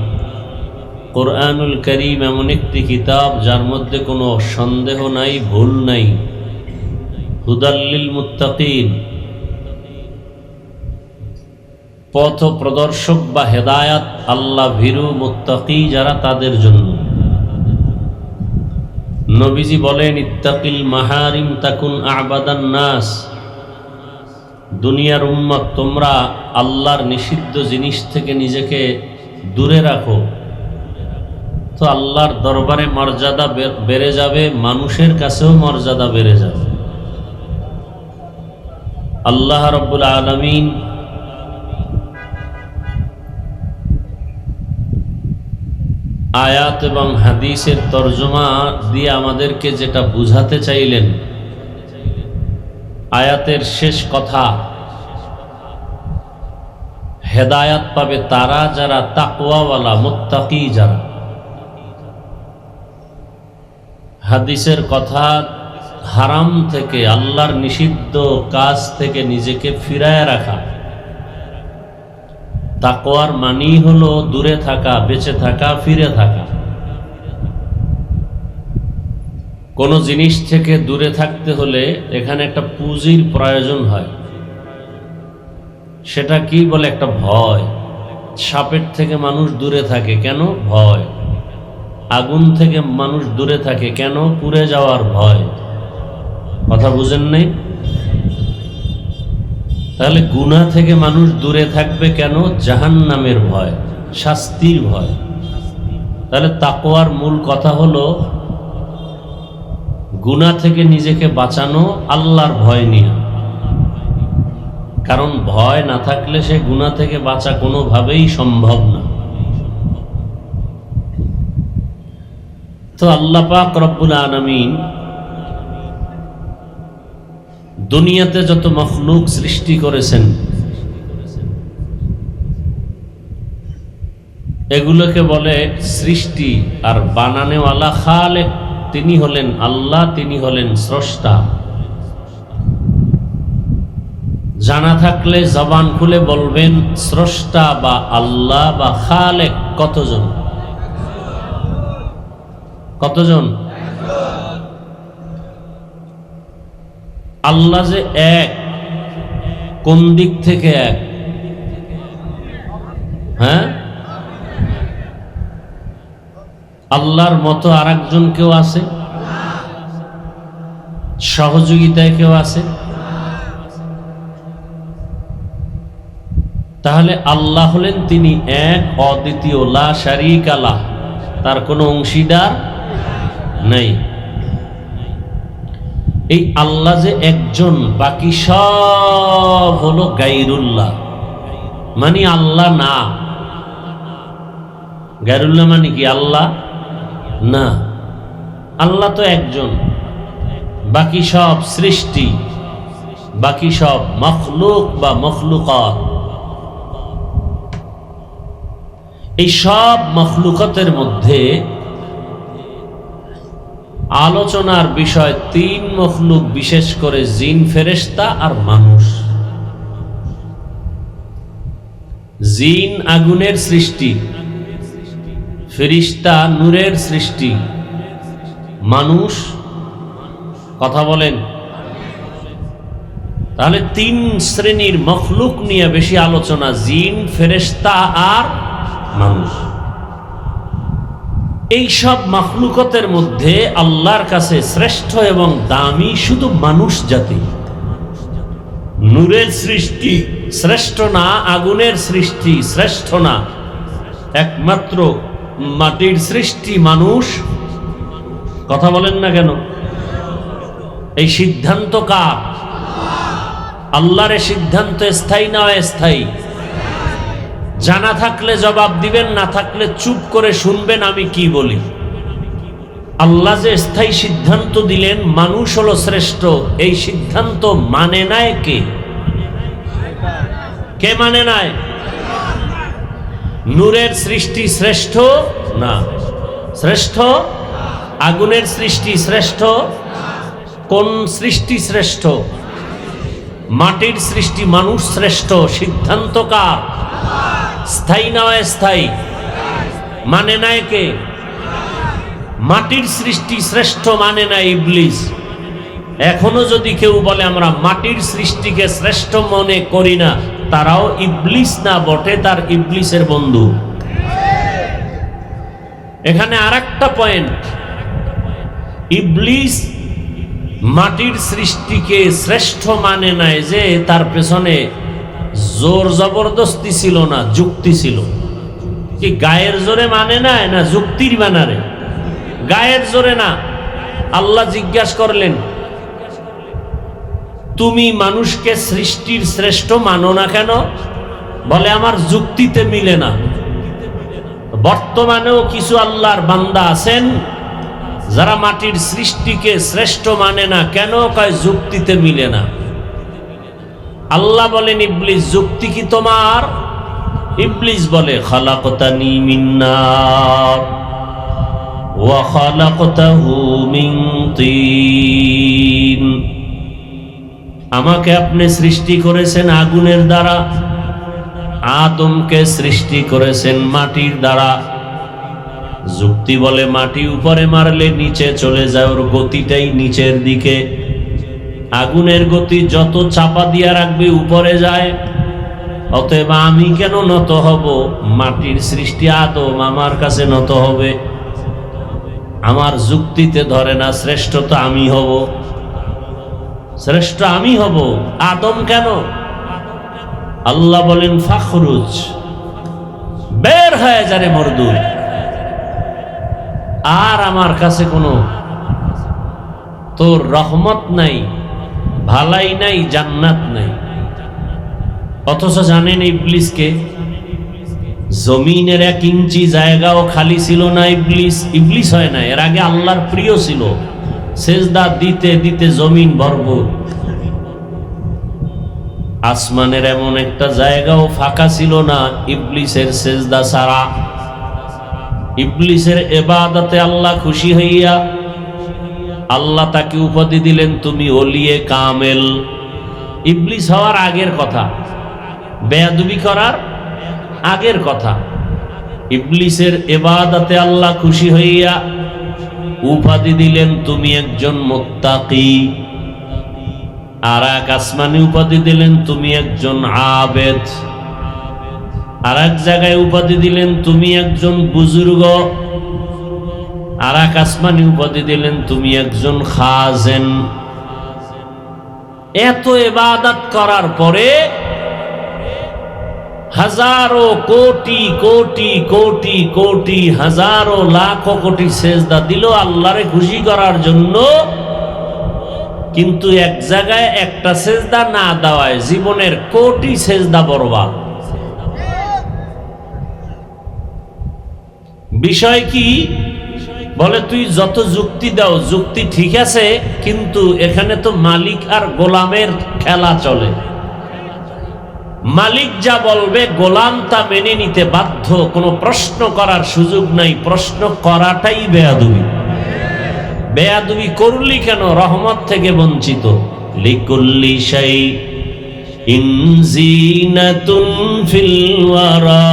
কোরআনুল কারীম এমন একটি কিতাব যার মধ্যে কোনো সন্দেহ নাই, ভুল নাই। হুদাল লিল মুত্তাকিন, পথ প্রদর্শক বা হেদায়াত আল্লাহ ভীরু মুত্তাকি যারা তাদের জন্য। নবীজি বলেন, ইত্তাকিল মাহারিম তাকুন আ'বাদান নাস। দুনিয়ার উম্মত, তোমরা আল্লাহর নিষিদ্ধ জিনিস থেকে নিজেকে দূরে রাখো, তো আল্লাহর দরবারে মর্যাদা বেড়ে যাবে, মানুষের কাছেও মর্যাদা বেড়ে যাবে। আল্লাহ রাব্বুল আলামিন আয়াত এবং হাদিসের তরজমা দিয়ে আমাদেরকে যেটা বুঝাতে চাইলেন, আয়াতের শেষ কথা, হেদায়াত পাবে তারা যারা তাকওয়াওয়ালা মুত্তাকি যারা। হাদিসের কথা, হারাম থেকে, আল্লাহর নিষিদ্ধ কাজ থেকে নিজেকে ফিরায় রাখা। তাকওয়ার মানি হলো দূরে থাকা, বেঁচে থাকা, ফিরে থাকা। কোন জিনিস থেকে দূরে থাকতে হলে এখানে একটা পুঁজির প্রয়োজন হয়। সেটা কি বলে? একটা ভয়। সাপের থেকে মানুষ দূরে থাকে কেন? ভয়। আগুন থেকে মানুষ দূরে থাকে কেন? পুড়ে যাওয়ার ভয়। কথা বুঝেন নাই? তাহলে গুনাহ থেকে মানুষ দূরে থাকবে কেন? জাহান্নামের ভয়, শাস্তির ভয়। তাহলে তাকওয়ার মূল কথা হলো গুনাহ থেকে নিজেকে বাঁচানো, আল্লাহর ভয় নিয়ে। কারণ ভয় না থাকলে সে গুনাহ থেকে বাঁচা কোনোভাবেই সম্ভব না। তো আল্লাহ পাক রব্বুল আলামিন দুনিয়াতে যত মখলুক সৃষ্টি করেছেন, এগুলোকে বলে সৃষ্টি। আর বানানেওয়ালা খালেক, তিনি হলেন আল্লাহ, তিনি হলেন স্রষ্টা। জানা থাকলে জবান খুলে বলবেন, স্রষ্টা বা আল্লাহ বা খালেক কতজন? কতজন? আল্লাহ যে এক, কোন দিক থেকে এক? হ্যাঁ, আল্লাহর মতো আর একজন কেউ আছে? সহযোগিতায় কেউ আছে? তাহলে আল্লাহ হলেন তিনি এক, অদ্বিতীয়, লা শারীকা লাহ, তার কোনো অংশীদার নাই। এই আল্লাহ যে একজন, বাকি সব হলো গায়রুল্লাহ, মানে আল্লাহ না। গায়রুল্লাহ মানে কি? আল্লাহ না। আল্লাহ তো একজন, বাকি সব সৃষ্টি, বাকি সব মখলুক বা মখলুকাত। এই সব মখলুকাতের মধ্যে আলোচনার বিষয় 3 মখলুক, বিশেষ করে জিন, ফেরেশতা আর মানুষ। জিন আগুনের সৃষ্টি, ফেরেশতা নূরের সৃষ্টি, মানুষ, কথা বলেন। তাহলে 3 শ্রেণীর মখলুক নিয়ে বেশি আলোচনা, জিন, ফেরেশতা আর মানুষ। এই সব মাখলুকতের মধ্যে আল্লাহর কাছে শ্রেষ্ঠ এবং দামি শুধু মানুষ জাতি। নূরের সৃষ্টি শ্রেষ্ঠ না, আগুনের সৃষ্টি শ্রেষ্ঠ না, একমাত্র মাটির সৃষ্টি মানুষ। কথা বলেন না কেন? এই সিদ্ধান্ত কার? আল্লাহর সিদ্ধান্ত স্থায়ী না অস্থায়ী? জানা থাকলে জবাব দিবেন, না থাকলে চুপ করে শুনবেন আমি কি বলি। আল্লাহ যে স্থায়ী সিদ্ধান্ত দিলেন মানুষ হলো শ্রেষ্ঠ, এই সিদ্ধান্ত মানে নাই কে? কে মানে নাই? নূরের সৃষ্টি শ্রেষ্ঠ না? শ্রেষ্ঠ? আগুনের সৃষ্টি শ্রেষ্ঠ? কোন সৃষ্টি শ্রেষ্ঠ? মাটির সৃষ্টি মানুষ শ্রেষ্ঠ। সিদ্ধান্ত কার? স্থায়ী না অস্থায়ী? মানে নাই কে? মাটির সৃষ্টি শ্রেষ্ঠ মানে না ইবলিস। এখনো যদি কেউ বলে আমরা মাটির সৃষ্টিকে শ্রেষ্ঠ মনে করি না, তারাও ইবলিস না বটে, তার ইবলিসের বন্ধু। এখানে আরেকটা পয়েন্ট, ইবলিস মাটির সৃষ্টিকে শ্রেষ্ঠ মানে নাই যে তার পেছনে জোর জবরদস্তি ছিল না, যুক্তি ছিল। কি গায়ের জোরে মানে নাই, না যুক্তির বানারে? গায়ের জোরে না। আল্লাহ জিজ্ঞাসা করলেন তুমি মানুষকে সৃষ্টির শ্রেষ্ঠ মানো না কেন? বলে আমার যুক্তিতে মিলে না। বর্তমানেও কিছু আল্লাহর বান্দা আছেন যারা মাটির সৃষ্টিকে শ্রেষ্ঠ মানে না কেন? কয় যুক্তিতে মিলে না। আল্লাহ বলেন ইবলিস যুক্তি কি তোমার? ইবলিস বলে খালাকতানি মিন নার ওয়া খালাকতাহু মিন তিন, আমাকে আপনি সৃষ্টি করেছেন আগুনের দ্বারা, আদমকে সৃষ্টি করেছেন মাটির দ্বারা। যুক্তি বলে মাটি উপরে মারলে নিচে চলে যায়, ওর গতিটাই নিচের দিকে। আগুনের গতি যত চাপা দিয়া রাখবে উপরে যায়। অতএব আমি কেন নত হব? মাটির সৃষ্টি আদম আমার কাছে নত হবে। আমার যুক্তিতে ধরে না, শ্রেষ্ঠ তো আমি হব, শ্রেষ্ঠ আমি হব, আদম কেন? আল্লাহ বলেন ফাখরুজ, বের হয়ে যারে মরদুর। আর আমার কাছে কোনো তোর রহমত নাই, ভালাই নাই, জান্নাত নাই। অথচ জানেন ইবলিসকে জমিনের 1 ইঞ্চি জায়গাও খালি ছিল না। ইবলিস হয় না, এর আগে আল্লাহর প্রিয় ছিল। সেজদা দিতে দিতে জমিন ভরপুর। আসমানের এমন একটা জায়গাও ফাঁকা ছিল না ইবলিসের সেজদা ছাড়া। ইবলিসের ইবাদতে আল্লাহ খুশি হইয়া আল্লাহ তাকে উপাধি দিলেন তুমি ওলিয়ে কামেল। ইবলিস হওয়ার আগের কথা, বেয়াদবি করার আগের কথা। ইবলিসের ইবাদতে আল্লাহ খুশি হইয়া উপাধি দিলেন তুমি একজন মুত্তাকি। আর এক আসমানি উপাধি দিলেন তুমি একজন আবেদ। আর এক জায়গায় উপাধি দিলেন তুমি একজন বুজুর্গ। আর এক আসমানি উপাধি দিলেন তুমি একজন খাজেন। এত ইবাদত করার পরে হাজারো কোটি কোটি কোটি কোটি হাজারো লাখো কোটি সেজদা দিল আল্লাহরে খুশি করার জন্য। কিন্তু এক জায়গায় একটা সেজদা না দেওয়ায় জীবনের কোটি সেজদা বরবাদ। বিষয় কি? বলে তুই যত যুক্তি দাও যুক্তি ঠিক আছে, কিন্তু এখানে তো মালিক আর গোলামের খেলা চলে। মালিক যা বলবে গোলাম তা মেনে নিতে বাধ্য, কোনো প্রশ্ন করার সুযোগ নাই। প্রশ্ন করাটাই বেয়াদবি। বেয়াদবি করলি কেন? রহমত থেকে বঞ্চিত। লিকুল্লি শাইইন জিনাতুন ফিল ওয়ারা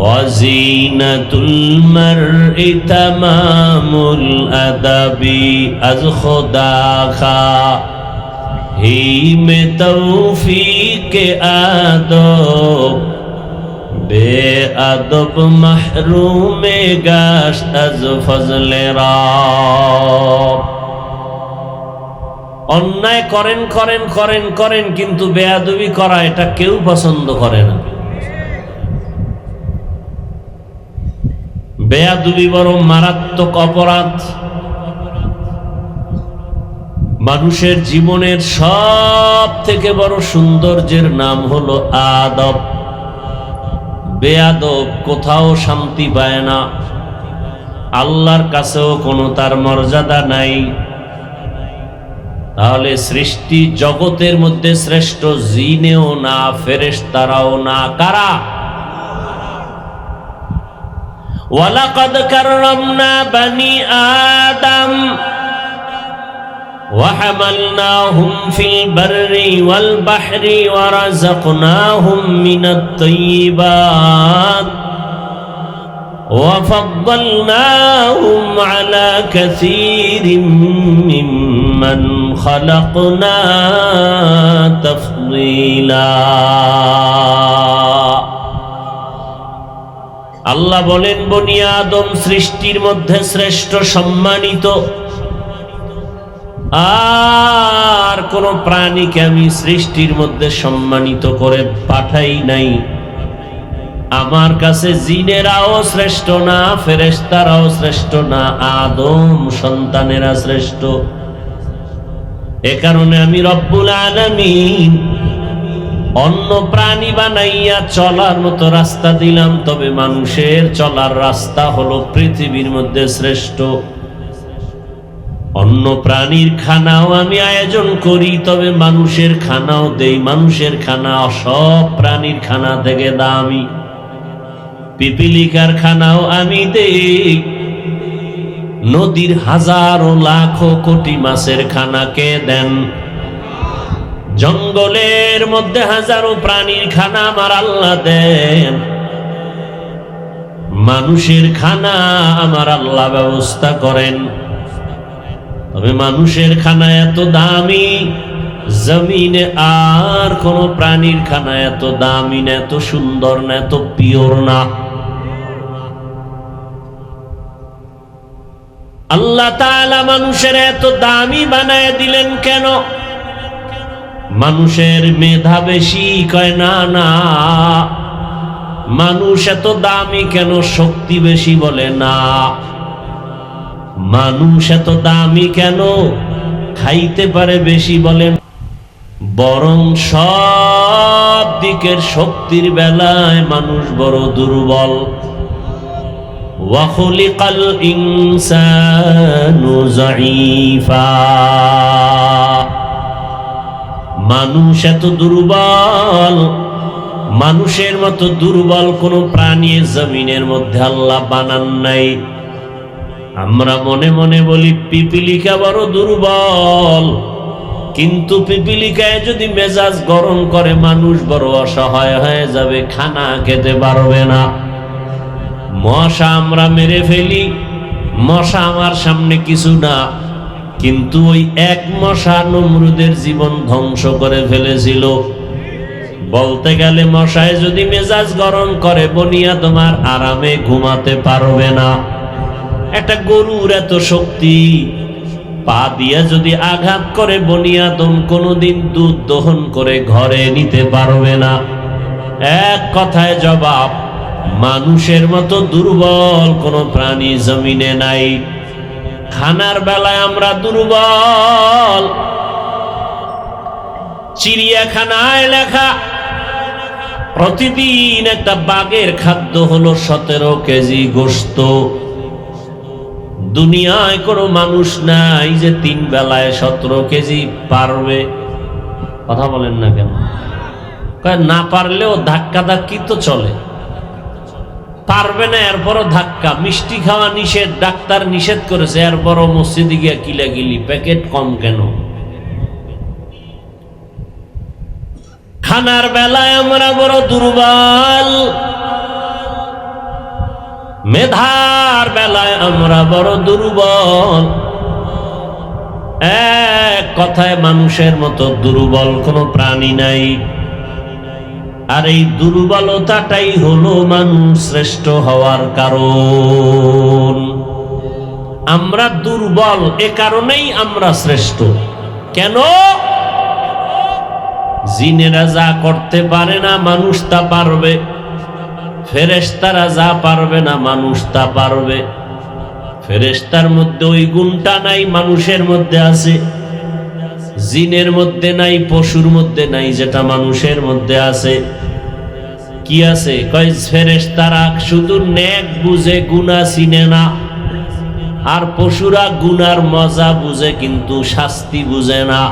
ওয়া জিনাতুল মারই তামামুল আদাবি আজ খোদা খা হি মে তৌফিক আদব বেআদব মাহরুমে গাশত আজ ফজলে রব। অন্যায় করেন করেন করেন করেন কিন্তু বেয়াদবি করা এটা কেউ পছন্দ করে না। বেয়াদবি বড় মারাত্মক অপরাধ। মানুষের জীবনের সব থেকে বড় সৌন্দর্যের নাম হলো আদব। বেয়াদব কোথাও শান্তি পায় না, আল্লাহর কাছেও কোনো তার মর্যাদা নাই। তাহলে সৃষ্টি জগতের মধ্যে শ্রেষ্ঠ জিনেও না, ফেরেশতারাও না, কারা? ওয়ালাকাদ কাররামনা বানি আদম وحملناهم في البر والبحر ورزقناهم من الطيبات وفضلناهم على كثير ممن خلقنا تفضيلا। আল্লাহ বলেন, বনি আদম সৃষ্টির মধ্যে শ্রেষ্ঠ, সম্মানিত। আর কোন প্রাণীকে আমি সৃষ্টির মধ্যে সম্মানিত করে পাঠাই নাই। আমার কাছে জিনেরাও শ্রেষ্ঠ না, ফেরেশতারাও শ্রেষ্ঠ না, আদম সন্তানেরা শ্রেষ্ঠ। এ কারণে আমি রব্বুল আলামিন অন্য প্রাণী বানাইয়া চলার মতো রাস্তা দিলাম, তবে মানুষের চলার রাস্তা হলো পৃথিবীর মধ্যে শ্রেষ্ঠ। অন্য প্রাণীর খানাও আমি আয়োজন করি, তবে মানুষের খানাও দেই। মানুষের খানা সব প্রাণীর খানা থেকে দামি। পিপিলিকার খানাও আমি দেই। নদীর হাজারো লাখো কোটি মাছের খানা কে দেন? জঙ্গলের মধ্যে হাজারো প্রাণীর খানা আমার আল্লাহ দেন। মানুষের খানা আমার আল্লাহ ব্যবস্থা করেন। তবে মানুষের খানা এত দামি, জমিনে আর কোন প্রাণীর খানা এত দামি না, এত সুন্দর না, এত পিওর না। আল্লাহ তাআলা মানুষের এত দামি বানায় দিলেন কেন? মানুষের মেধা বেশি? কয় না না। মানুষ এত দামি কেন? শক্তি বেশি? বলে না। মানুষ এত দামি কেন? খাইতে পারে বেশি? বলেন। বরং সব দিকের শক্তির বেলায় মানুষ বড় দুর্বল। ওয়া খুলিকাল ইনসানু যায়ীফা। মানুষ এত দুর্বল, মানুষের মতো দুর্বল কোন প্রাণী জমিনের মধ্যে আল্লাহ বানান নাই। আমরা মনে মনে বলি পিপিলিকা বড় দুর্বল, কিন্তু পিপিলিকায় যদি মেজাজ গরম করে মানুষ বড় অসহায় হয়ে যাবে, খানা খেতে পারবে না। মশা আমরা মেরে ফেলি, মশা আমার সামনে কিছু না, কিন্তু ওই এক মশা নমরুদের জীবন ধ্বংস করে ফেলেছিল। বলতে গেলে মশায় যদি মেজাজ গরম করে, বনিয়া তোমার আরামে ঘুমাতে পারবে না। একটা গরুর এত শক্তি, পা দিয়া যদি আঘাত করে বনিয়াদম কোনোদিন দুধ দহন করে ঘরে নিতে পারবে না। এক কথায় জবাব, মানুষের মতো দুর্বল কোন প্রাণী জমিনে নাই। খানার বেলায় আমরা দুর্বল। চিড়িয়াখানায় লেখা প্রতিদিন একটা বাঘের খাদ্য হলো 17 কেজি গোশত। দুনিয়ায় কোনো মানুষ নাই যে 3 বেলায় 17 কেজি পারবে। কথা বলেন না কেন? না পারলেও ধাক্কা ধাক্কি তো চলে। পারবে না, এরপরও ধাক্কা। মিষ্টি খাওয়া নিষেধ, ডাক্তার নিষেধ করেছে, এরপরও মসজিদে গিয়া কিলাকিলি, প্যাকেট কম কেন? খানার বেলায় আমরা বড় দুর্বল, মেধার বেলায় আমরা বড় দুর্বল। এক কথায় মানুষের মতো দুর্বল কোনো প্রাণী নাই। আর এই দুর্বলতাটাই হলো মানুষ শ্রেষ্ঠ হওয়ার কারণ। আমরা দুর্বল, এ কারণেই আমরা শ্রেষ্ঠ। কেন? জিনেরা যা করতে পারে না মানুষ তা পারবে, ফেরেশতারা যা পারবে না মানুষ তা পারবে। ফেরেশতার মধ্যে ওই গুণটা নাই, মানুষের মধ্যে আছে। জিনের মধ্যে নাই, পশুর মধ্যে নাই, যেটা মানুষের মধ্যে আছে। কি আছে? কয় ফেরেশতারা শুধু নেক বুঝে, গুনাহ চিনে না। আর পশুরা গুনার মজা বুঝে কিন্তু শাস্তি বুঝে না।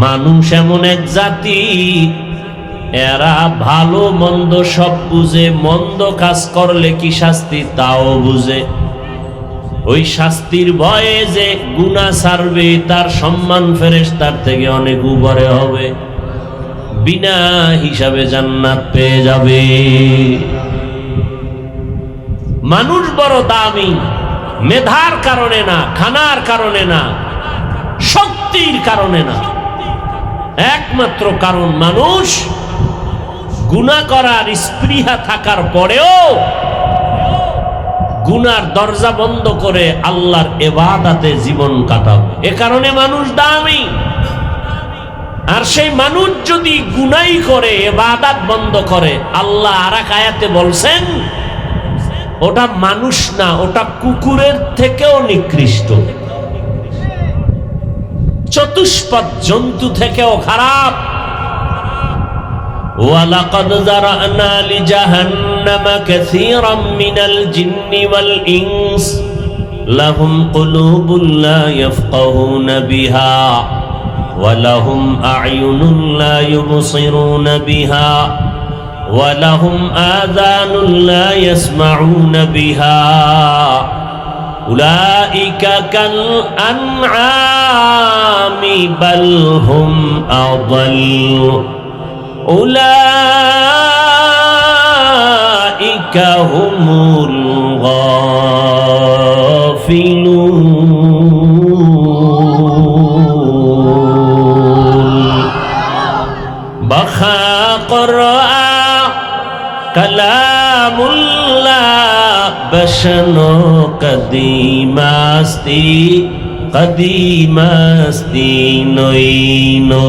মানুষ এমন এক জাতি, এরা ভালো মন্দ সব বুঝে, মন্দ কাজ করলে কি শাস্তি তাও বুঝে। ওই শাস্তির ভয়ে যে গুনাহ ছাড়বে তার সম্মান ফেরেশতার থেকে অনেক উপরে হবে, বিনা হিসাবে জান্নাত পেয়ে যাবে। মানুষ বড় দামি, মেধার কারণে না, খানার কারণে না, শক্তির কারণে না। একমাত্র কারণ মানুষ গুনাহ করার স্পৃহা থাকার পরেও গুনার দরজা বন্ধ করে আল্লাহর ইবাদতে জীবন কাটাবে, এ কারণে মানুষ দামি। আর সেই মানুষ যদি গুনাই করে, ইবাদত বন্ধ করে, আল্লাহ আরেক আয়াতে বলছেন ওটা মানুষ না, ওটা কুকুরের থেকেও নিকৃষ্ট, চতুষ্পদ জন্তু থেকেও খারাপ। ওয়ালাকাদ যারানা লিজাহান্নামা কাসীরাম মিনাল জিন্নি ওয়াল ইনস লাহুম কুলুবুন লা ইয়াফকাহুনা বিহা ওয়া লাহুম আ'য়ুনুন লা ইউবসিরুনা বিহা ওয়া লাহুম আযানুন লা ইয়াসমাউনা বিহা উলাইকা কাল আনআমি বাল হুম আযাল উলাইকা হুমুল গাফিলুন। বাখা করা কালামুল্লাহ বশনো কদিমাস্তি কদিমাস্তি নইনো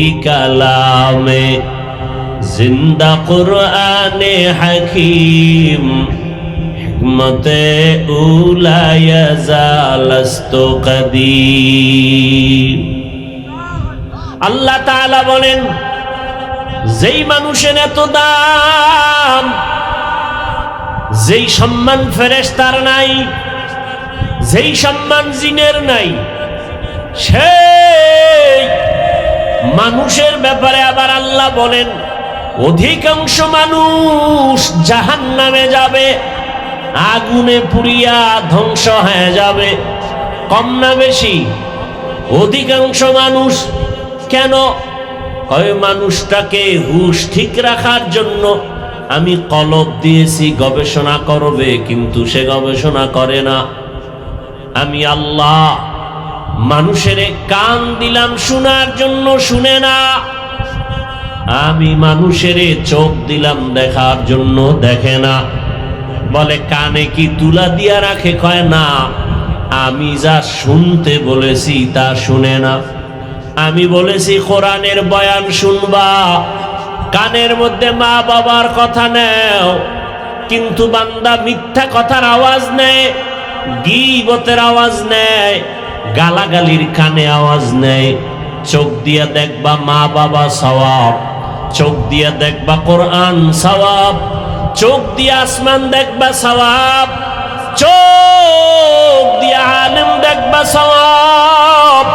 ই কালামে জিন্দা কুরআনে হাকিম হিকমতে উলায়া জালাস্তু কদিম। আল্লাহ তাআলা বলেন, যেই মানুষের এত দাম, যেই সম্মান ফেরেশতার নাই, যেই সম্মান জিনের নাই, সেই মানুষের ব্যাপারে আবার আল্লাহ বলেন অধিকাংশ মানুষ জাহান্নামে যাবে, আগুনে পুড়িয়া ধ্বংস হয়ে যাবে। কম না বেশি? অধিকাংশ মানুষ। কেন? কয় মানুষটাকে হুঁশ ঠিক রাখার জন্য আমি কলব দিয়েছি গবেষণা করবে, কিন্তু সে গবেষণা করে না। আমি আল্লাহ মানুষের কান দিলাম শোনার জন্য, শুনে না। আমি মানুষের চোখ দিলাম দেখার জন্য, দেখে না। বলে কানে কি তুলা দিয়া রাখে? কয় না, আমি যা শুনতে বলেছি তা শুনে না। আমি বলেছি কোরআনের বয়ান শুনবা, কানের মধ্যে মা বাবার কথা নেও, কিন্তু বান্দা মিথ্যা কথার আওয়াজ নেয়, গীবতের আওয়াজ নেয়, গালাগালির কানে আওয়াজ নেয়। চোখ দিয়া দেখবা মা বাবা সওয়াব, চোখ দিয়া দেখবা কোরআন সওয়াব, চোখ দিয়া আসমান দেখবা সওয়াব, চোখ দিয়া আলেম দেখবা সওয়াব,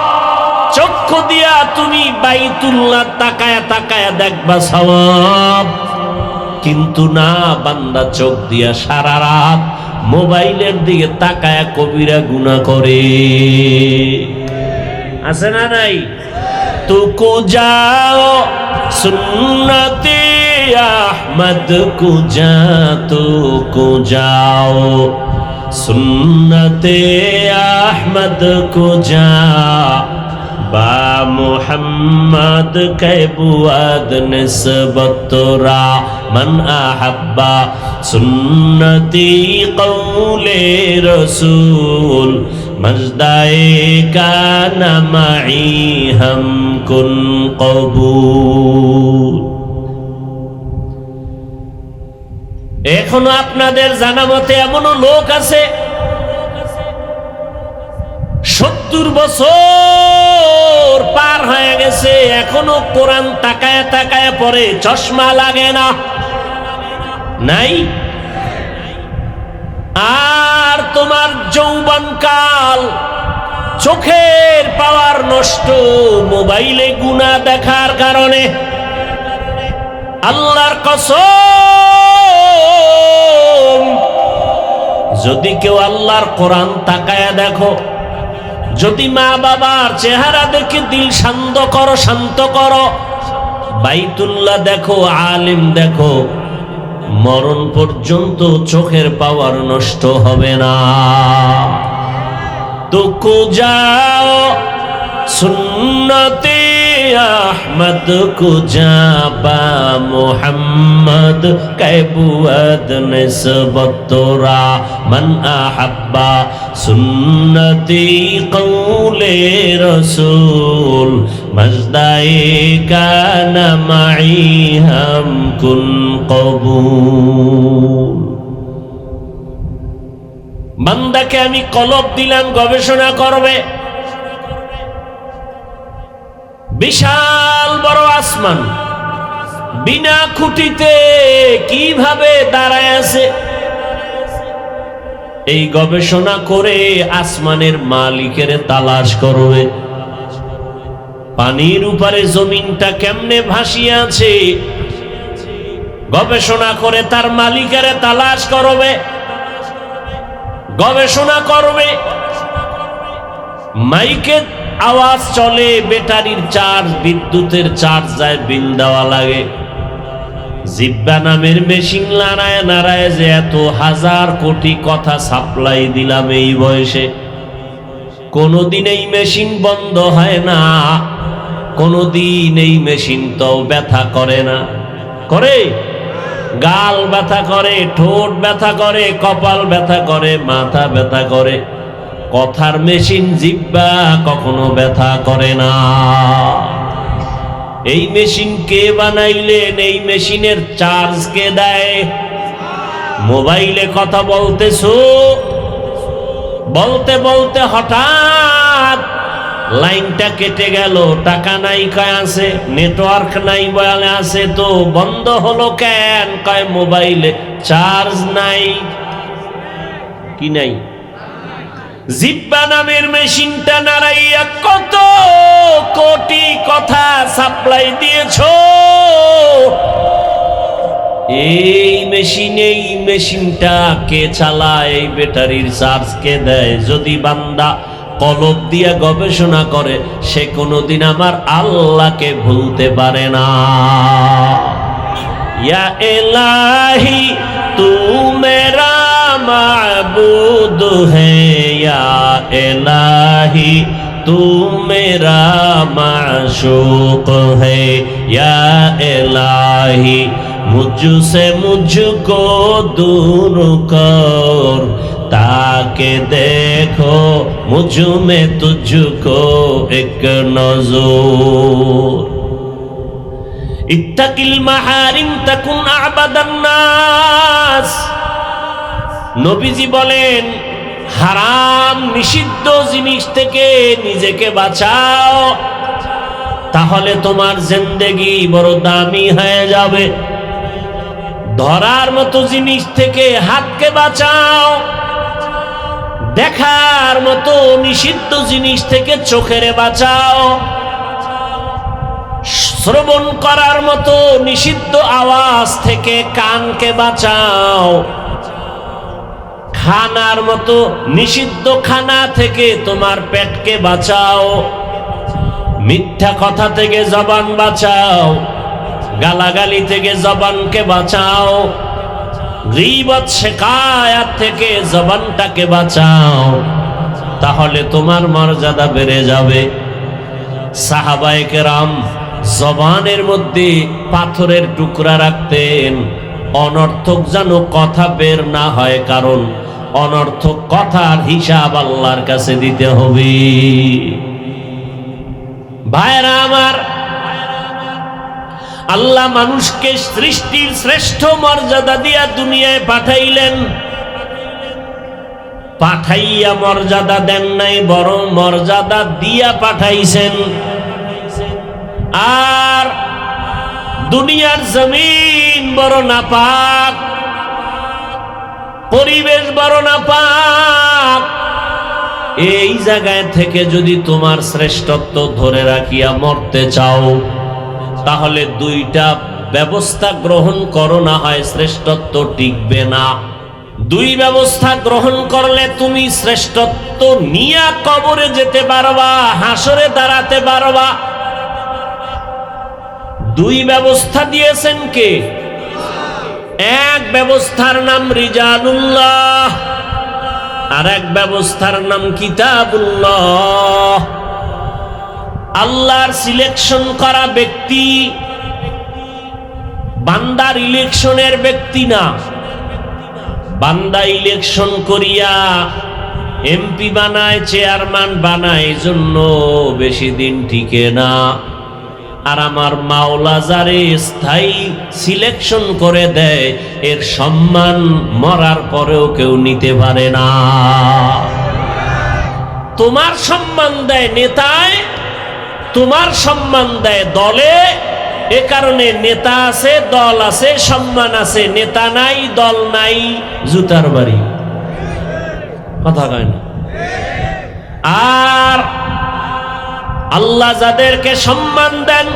চক্ষু দিয়া তুমি বাইতুল্লাহ তাকায়া তাকায়া দেখবা সওয়াব। কিন্তু না, বান্দা চোখ দিয়া সারা রাত মোবাইলের দিকে তাকায়া কবিরা গুনাহ করে। আছে না নাই? তুকু যাও সুন্নতে আহমদ কু যা, তুকু যাও সুন্নতে আহমদ কু যা, বা মুহাম্মদ কে বুয়াদ নিসবত তোরা মান আহাব্বা সুন্নতি কওলে রসূল মজদায়ে কানা মাই হাম কুন কবুল। এখনো আপনাদের জানা মতে এমনও লোক আছে 70 বছর পার হয়ে গেছে, এখনো কোরআন তাকায় তাকায় পড়ে, চশমা লাগে না। নাই? আর তোমার যৌবনকাল, চোখের পাওয়ার নষ্ট মোবাইলে গুনাহ দেখার কারণে। আল্লাহর কসম, যদি কেউ আল্লাহর কোরআন তাকায়া দেখো, যদি মা বাবার চেহারা দেখে দিল শান্ত করো, শান্ত করো, বাইতুল্লাহ দেখো, আলিম দেখো, মরণ পর্যন্ত চোখের পাওয়ার নষ্ট হবে না। তুকু যাও সুন্নতে আহমদ কুজা বা মুহাম্মদ কে বুয়াদ নিসবত তোরা মান আহাব্বা সুন্নতি কওলে রসূল মজদায়ে কানা মাই হাম কুন কবুল। বান্দাকে আমি কলব দিলাম গবেষণা করবে। বিশাল বড় আসমান বিনা খুঁটিতে কিভাবে দাঁড়ায় আছে, এই গবেষণা করে আসমানের মালিকের তালাশ করবে। পানির উপরে জমিনটা কেমনে ভাসিয়ে আছে, গবেষণা করে তার মালিকের তালাশ করবে, গবেষণা করবে। মাইকে আওয়াজ চলে, ব্যাটারির চার্জ, বিদ্যুতের চার্জ যায়, বিল দেওয়া লাগে। জিব্বা নামের মেশিন নাড়ায় নাড়ায় যে এত হাজার কোটি কথা সাপ্লাই দিলাম এই বয়সে, কোনদিন এই মেশিন বন্ধ হয় না, কোনদিন এই মেশিন তো ব্যথা করে না। করে? গাল ব্যথা করে, ঠোঁট ব্যথা করে, কপাল ব্যথা করে, মাথা ব্যথা করে। কথার মেশিন জিব্বা কখনো ব্যথা করে না। এই মেশিন কে বানাইলেন? এই মেশিনের চার্জ কে দেয়? মোবাইলে কথা বলতেছো, বলতে বলতে হঠাৎ লাইনটা কেটে গেল, টাকা নাই কয় আছে, নেটওয়ার্ক নাই বলে আছে, তো বন্ধ হলো কেন? কয় মোবাইলে চার্জ নাই। কি নাই? জিব্বা নামের মেশিনটা নাড়াইয়া কত কোটি কথা সাপ্লাই দিয়েছো। এই মেশিনটা কে চালায়? এই ব্যাটারির চার্জ কে দেয়? যদি বান্দা কলব দিয়া গবেষণা করে, সে কোনোদিন আমার আল্লাহকে ভুলতে পারে না। ইয়া ইলাহি তু মেরা মাবুদ है, या इलाही तू मेरा माशूक है, या इलाही मुझसे मुझको दूर कर, ताके देखो मुझ में तुझको एक नजर। इत्तकिल महारिम तकुन अअबदन नास। নবীজি বলেন, হারাম নিষিদ্ধ জিনিস থেকে নিজেকে বাঁচাও, তাহলে তোমার জিন্দেগি বড় দামি হয়ে যাবে। ধরার মতো জিনিস থেকে হাতকে বাঁচাও, দেখার মতো নিষিদ্ধ জিনিস থেকে চোখের বাঁচাও, শ্রবণ করার মতো নিষিদ্ধ আওয়াজ থেকে কানকে বাঁচাও, খানার মতো নিষিদ্ধ খানা থেকে তোমার পেটকে বাঁচাও, মিথ্যা কথা থেকে জবান বাঁচাও, গালাগালি থেকে জবানকে বাঁচাও, গীবত শিকায়াত থেকে জবানটাকে বাঁচাও, তাহলে তোমার মর্যাদা বেড়ে যাবে। সাহাবায়ে কেরাম জবানের মধ্যে পাথরের টুকরা রাখতেন, অনর্থক যেন কথা বের না হয়, কারণ অনর্থক কথার হিসাব আল্লাহর কাছে দিতে হবে। ভাইরা আমার, আল্লাহ মানুষকে সৃষ্টির শ্রেষ্ঠ মর্যাদা দিয়া দুনিয়ায় পাঠাইলেন। পাঠাইয়া মর্যাদা দেন নাই, বরং মর্যাদা দিয়া পাঠাইছেন। আর দুনিয়ার জমিন বড় নাপাক, পরিবেশ বড় নাপাক। এই জায়গায় থেকে যদি তোমার শ্রেষ্ঠত্ব ধরে রাখিয়া মরতে চাও, তাহলে দুইটা ব্যবস্থা গ্রহণ করো, না হয় শ্রেষ্ঠত্ব টিকবে না। দুই ব্যবস্থা গ্রহণ করলে তুমি শ্রেষ্ঠত্ব নিয়ে কবরে যেতে পারবা, হাসরে দাঁড়াতে পারবা। দুই ব্যবস্থা দিয়েছেন কে? এক ব্যবস্থার নাম রিজালুল্লাহ, আর এক ব্যবস্থার নাম কিতাবুল্লাহ। আল্লাহর সিলেকশন করা ব্যক্তি, বান্দার ইলেকশনের ব্যক্তি না। বান্দা ইলেকশন করিয়া এমপি বানায়, চেয়ারম্যান বানায়, এজন্য বেশি দিন টিকে না। আর আমার মাওলা যারে স্থায়ী সিলেকশন করে দেয়, এর সম্মান মরার পরেও কেউ নিতে পারে না। তোমার সম্মান দেয় নেতায়, তোমার সম্মান দেয় দলে। এ কারণে নেতা আছে, দল আছে, সম্মান আছে। নেতা নাই, দল নাই, জুতার বাড়ি। কথা কয় না? আর আল্লাহ যাদেরকে সম্মান দেন,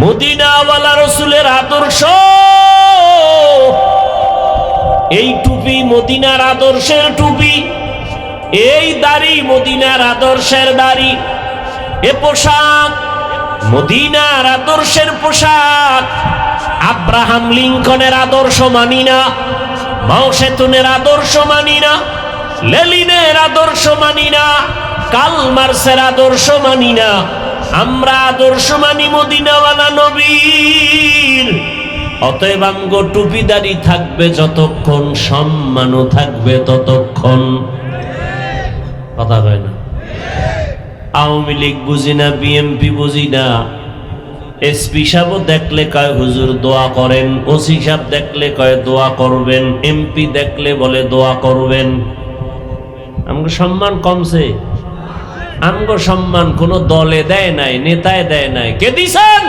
মদিনাওয়ালা রসুলের আদর্শ, এই টুপি মদিনার আদর্শের টুপি, এই দাড়ি মদিনার আদর্শের দাড়ি, এ পোশাক মদিনার আদর্শের পোশাক। আব্রাহাম লিঙ্কনের আদর্শ মানি না, মাও সেতুনের আদর্শ মানি না, লেনিনের আদর্শ মানি না, কার্ল মার্ক্সের আদর্শ মানি না। আমরা আদর্শ মানি মদিনাওয়ালা নবীর। অতএব আমগো টুপিদারি থাকবে যতক্ষণ, সম্মানও থাকবে ততক্ষণ। কথা কয় না? আওয়ামী লীগ বুঝি না, বিএনপি বুঝি না। এসপি সাহেব দেখলে কয় হুজুর দোয়া করেন, ওসি সাহেব দেখলে কয় দোয়া করবেন, এমপি দেখলে বলে দোয়া করবেন। আমগো সম্মান কমছে? আমগো সম্মান কোন দলে দেয় নাই, নেতায় দেয় নাই। কে দিছেন?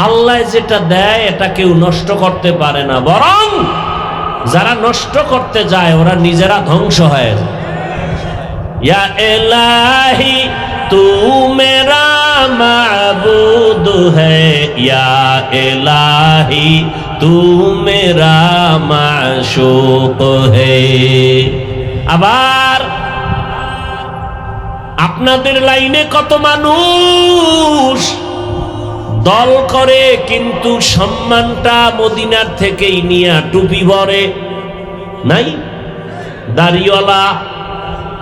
আল্লাহ যেটা দেয় এটা কেউ নষ্ট করতে পারে না, বরং যারা নষ্ট করতে যায় ওরা নিজেরা ধ্বংস হয়। ইয়া ইলাহি তু মেরা মাবুদ হ্যায়, ইয়া ইলাহি তু মেরা মাশূক হ্যায়। আবার আপনাদের লাইনে কত মানুষ দল করে, কিন্তু সম্মানটা মদিনার থেকেই নিয়ে টুপি পরে নাই। দাড়িওয়ালা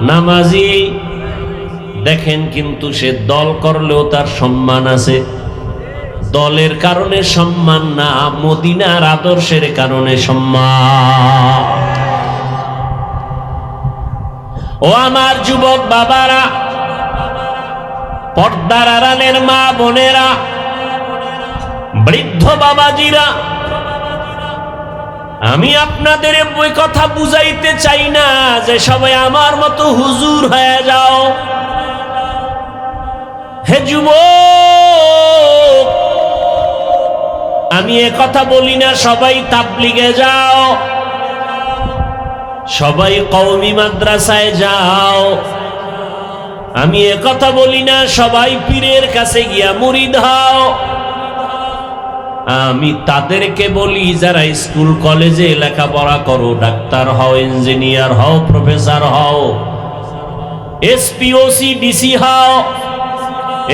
নামাজি দেখেন, কিন্তু সে দল করলেও তার সম্মান আছে। দলের কারণে সম্মান না, মদিনার আদর্শের কারণে সম্মান। ও আমার যুবক বাবারা, পর্দার আড়ালের মা বোনেরা, বৃদ্ধ বাবাজিরা, আমি আপনাদের ওই কথা বুঝাইতে চাই না যে সবাই আমার মতো হুজুর হয়ে যাও। হে যুবক, আমি এ কথা বলি না সবাই তাবলিগে যাও, সবাই কওমি মাদ্রাসায় যাও। আমি এ কথা বলি না সবাই পীরের কাছে গিয়া মুরিদ হও। আমি তাদেরকে বলি যারা স্কুল কলেজে লেখাপড়া করো, ডাক্তার হও, ইঞ্জিনিয়ার হও, প্রফেসর হও, এসপি, ওসি, ডিসি হও,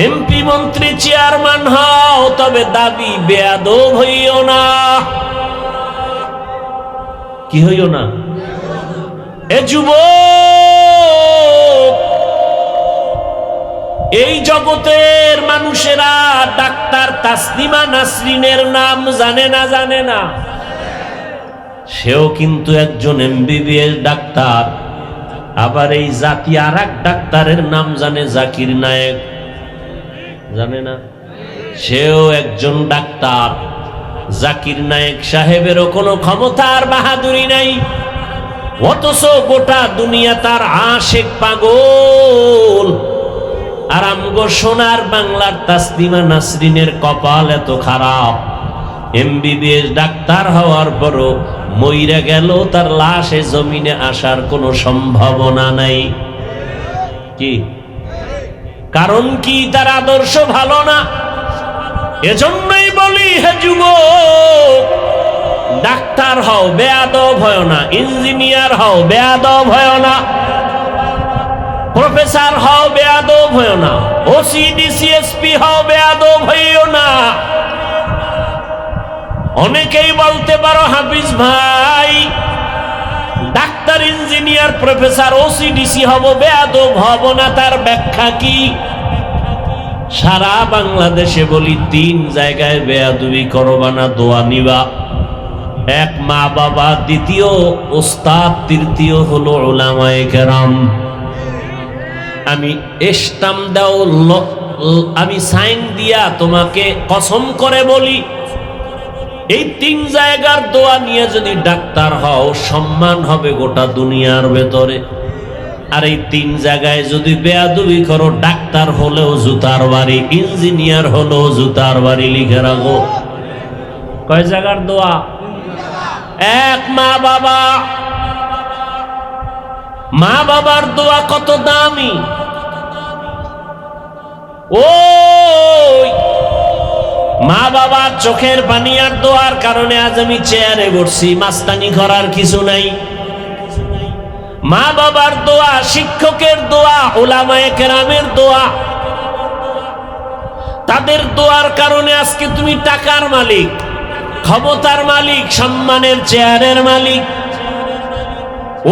এমপি, মন্ত্রী, চেয়ারম্যান হও, তবে দাবি বেয়াদব হইও না। কি হইও না? এ যুবক, এই জগতের মানুষেরা ডাক্তার তাসলিমা নাসরিনের নাম জানে না? জানে না? সেও কিন্তু একজন এমবিবিএস ডাক্তার। আবার এই জাতি আর এক ডাক্তারের নাম জানে, জাকির নায়েক। জানে না? সেও একজন ডাক্তার। জাকির নায়েক সাহেবেরও কোনো ক্ষমতা আর বাহাদুরি নাই, অথচ গোটা দুনিয়া তার আশেক পাগল। আর আমগো সোনার বাংলার তাসলিমা নাসরিনের কপাল এত খারাপ, এমবিবিএস ডাক্তার হওয়ার পরও মইরা গেল, তার লাশে জমিনে আসার কোনো সম্ভাবনা নাই। কি কারণ? কি তার আদর্শ ভালো না? এজন্যই বলি, হে যুবক, ডাক্তার হও, বেয়াদব হয় না। ইঞ্জিনিয়ার হও, বেয়াদব হয় না। প্রফেসর হও, বেয়াদব হয় না। ওসি ডিসিএসপি হও, বেয়াদব হইও না। অনেকেই বলতে পারো, হাফিজ ভাই, doctor, engineer, professor, OC DC হব, বেয়াদব হব না। তার ব্যাখ্যা কি? সারা বাংলাদেশে বলি, 3 জায়গায় বেয়াদবি করবা না, দোয়া নিবা। এক, মা বাবা; দ্বিতীয়, ওস্তাদ; তৃতীয় হলো উলামায়ে কেরাম। আমি স্টাম্প দাও, আমি সাইন দিয়া তোমাকে কসম করে বলি, এই 3 জায়গার দোয়া নিয়ে যদি ডাক্তার হও, সম্মান হবে গোটা দুনিয়ার ভেতরে। আর এই 3 জায়গায় যদি বেয়াদবি করো, ডাক্তার হলেও জুতার বাড়ি, ইঞ্জিনিয়ার হলেও জুতার বাড়ি। লিখে রাখো। কয় জায়গার দোয়া? এক, মা বাবা। মা বাবার দোয়া কত দামি! ওই মা বাবার চোখের পানি আর দোয়ার কারণে আজ আমি চেয়ারে বসছি, মাস্তানি করার কিছু নাই। মা বাবার দোয়া, শিক্ষকের দোয়া, উলামায়ে কেরামের দোয়া, তাদের দোয়ার কারণে আজকে তুমি টাকার মালিক, ক্ষমতার মালিক, সম্মানের চেয়ারের মালিক।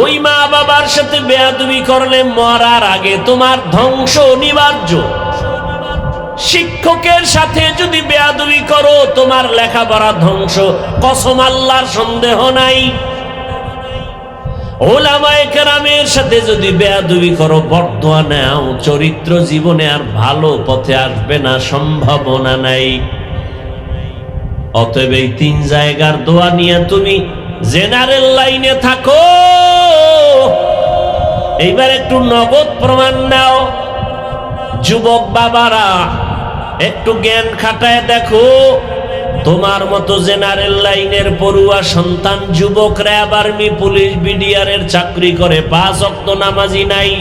ওই মা বাবার সাথে বেয়াদবি করলে মরার আগে তোমার ধ্বংস অনিবার্য। শিক্ষকের সাথে যদি বেয়াদবি করো, তোমার লেখাপড়া ধ্বংস, কসম আল্লাহর, সন্দেহ নাই। উলামায়ে কেরামের সাথে যদি বেয়াদবি করো, বরদোয়া নাও, চরিত্র জীবনে আর ভালো পথে আসবে না, সম্ভাবনা নাই। অতএব এই 3 জায়গার দোয়া নিয়ে তুমি জেনারেল লাইনে থাকো। এইবার একটু নগদ প্রমাণ নাও। যুবক বাবারা, একটু জ্ঞান খাটায় দেখো, তোমার মতো জেনারেল লাইনের পড়ুয়া সন্তান যুবকরা আবার পুলিশ বিডিআরের চাকরি করে, 5 ওয়াক্ত নামাজি নাই।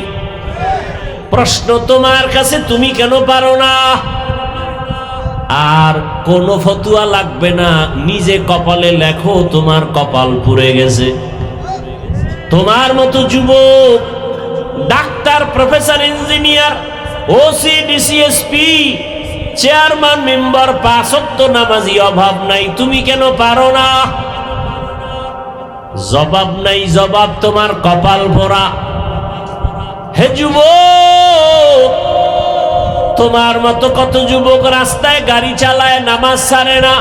প্রশ্ন তোমার কাছে, তুমি কেন পারো না? আর কোনো ফতুয়া লাগবে না, নিজে কপালে লেখো, তোমার কপাল পুড়ে গেছে। তোমার মতো যুবক doctor, professor, engineer, OC, DC SP, chairman, member, 5 ওয়াক্ত নামাজি, অভাব নাই। তুমি কেন পারো না? জবাব নাই, জবাব তোমার কপাল ভরা। হে যুবক, তোমার মতো কত যুবক রাস্তায় গাড়ি চালায়, নামাজ ছাড়ে না।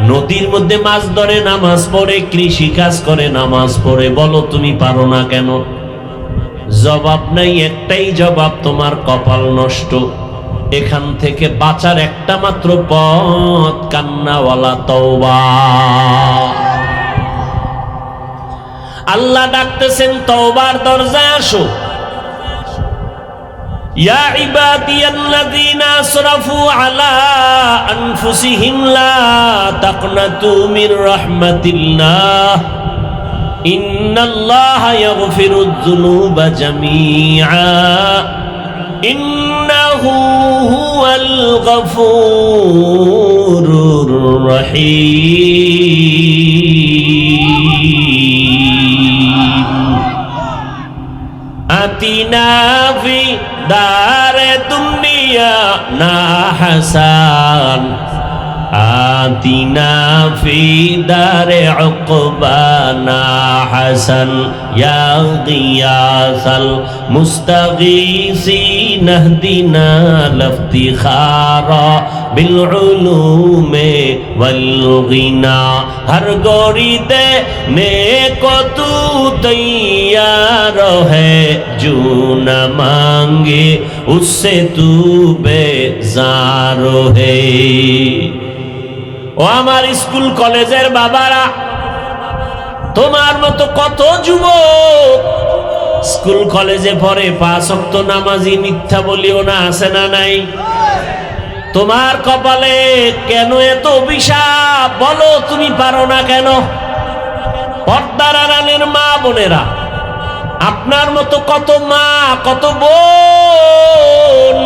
নদীর মধ্যে মাছ ধরে, নামাজ পড়ে, কৃষি কাজ করে, নামাজ পড়ে। বলো তুমি পারো না কেন? জবাব নাই, একটাই জবাব, তোমার কপাল নষ্ট। এখান থেকে বাঁচার একটা মাত্র পথ, কান্নাওয়ালা তওবা। আল্লাহ ডাকতেছেন, তওবার দরজায় আসো। ইয়া ইবাদিয়াল্লাযীনা আসরাফু আলা আনফুসিহিম লা তাকনাতু মির রাহমাতিল্লাহ ইন্নাল্লাহা ইয়াগফিরুয যুনুবা জামিআ ইন্নাহু হুয়াল গফুরুর রহিম। আতিনা ফি দারে দুনিয়া না হাসান آتنا في دار عقبانا حسن يا غياث المستغيثين اهدنا لافتخارا بالعلوم والغنى ہر گوری دینے کو تو تیار ہے جو نہ مانگے اس سے تو بیزار ہے ও আমার স্কুল কলেজের বাবারা, তোমার মতো কত যুবক স্কুল কলেজে পড়ে, 5 ওয়াক্ত নামাজি মিথ্যা বলিও না, আছে না নাই? তোমার কপালে কেন এত অভিশাপ? বলো তুমি পারো না কেন? পর্দার আড়ালের মা বোনেরা, আপনার মতো কত মা কত বোন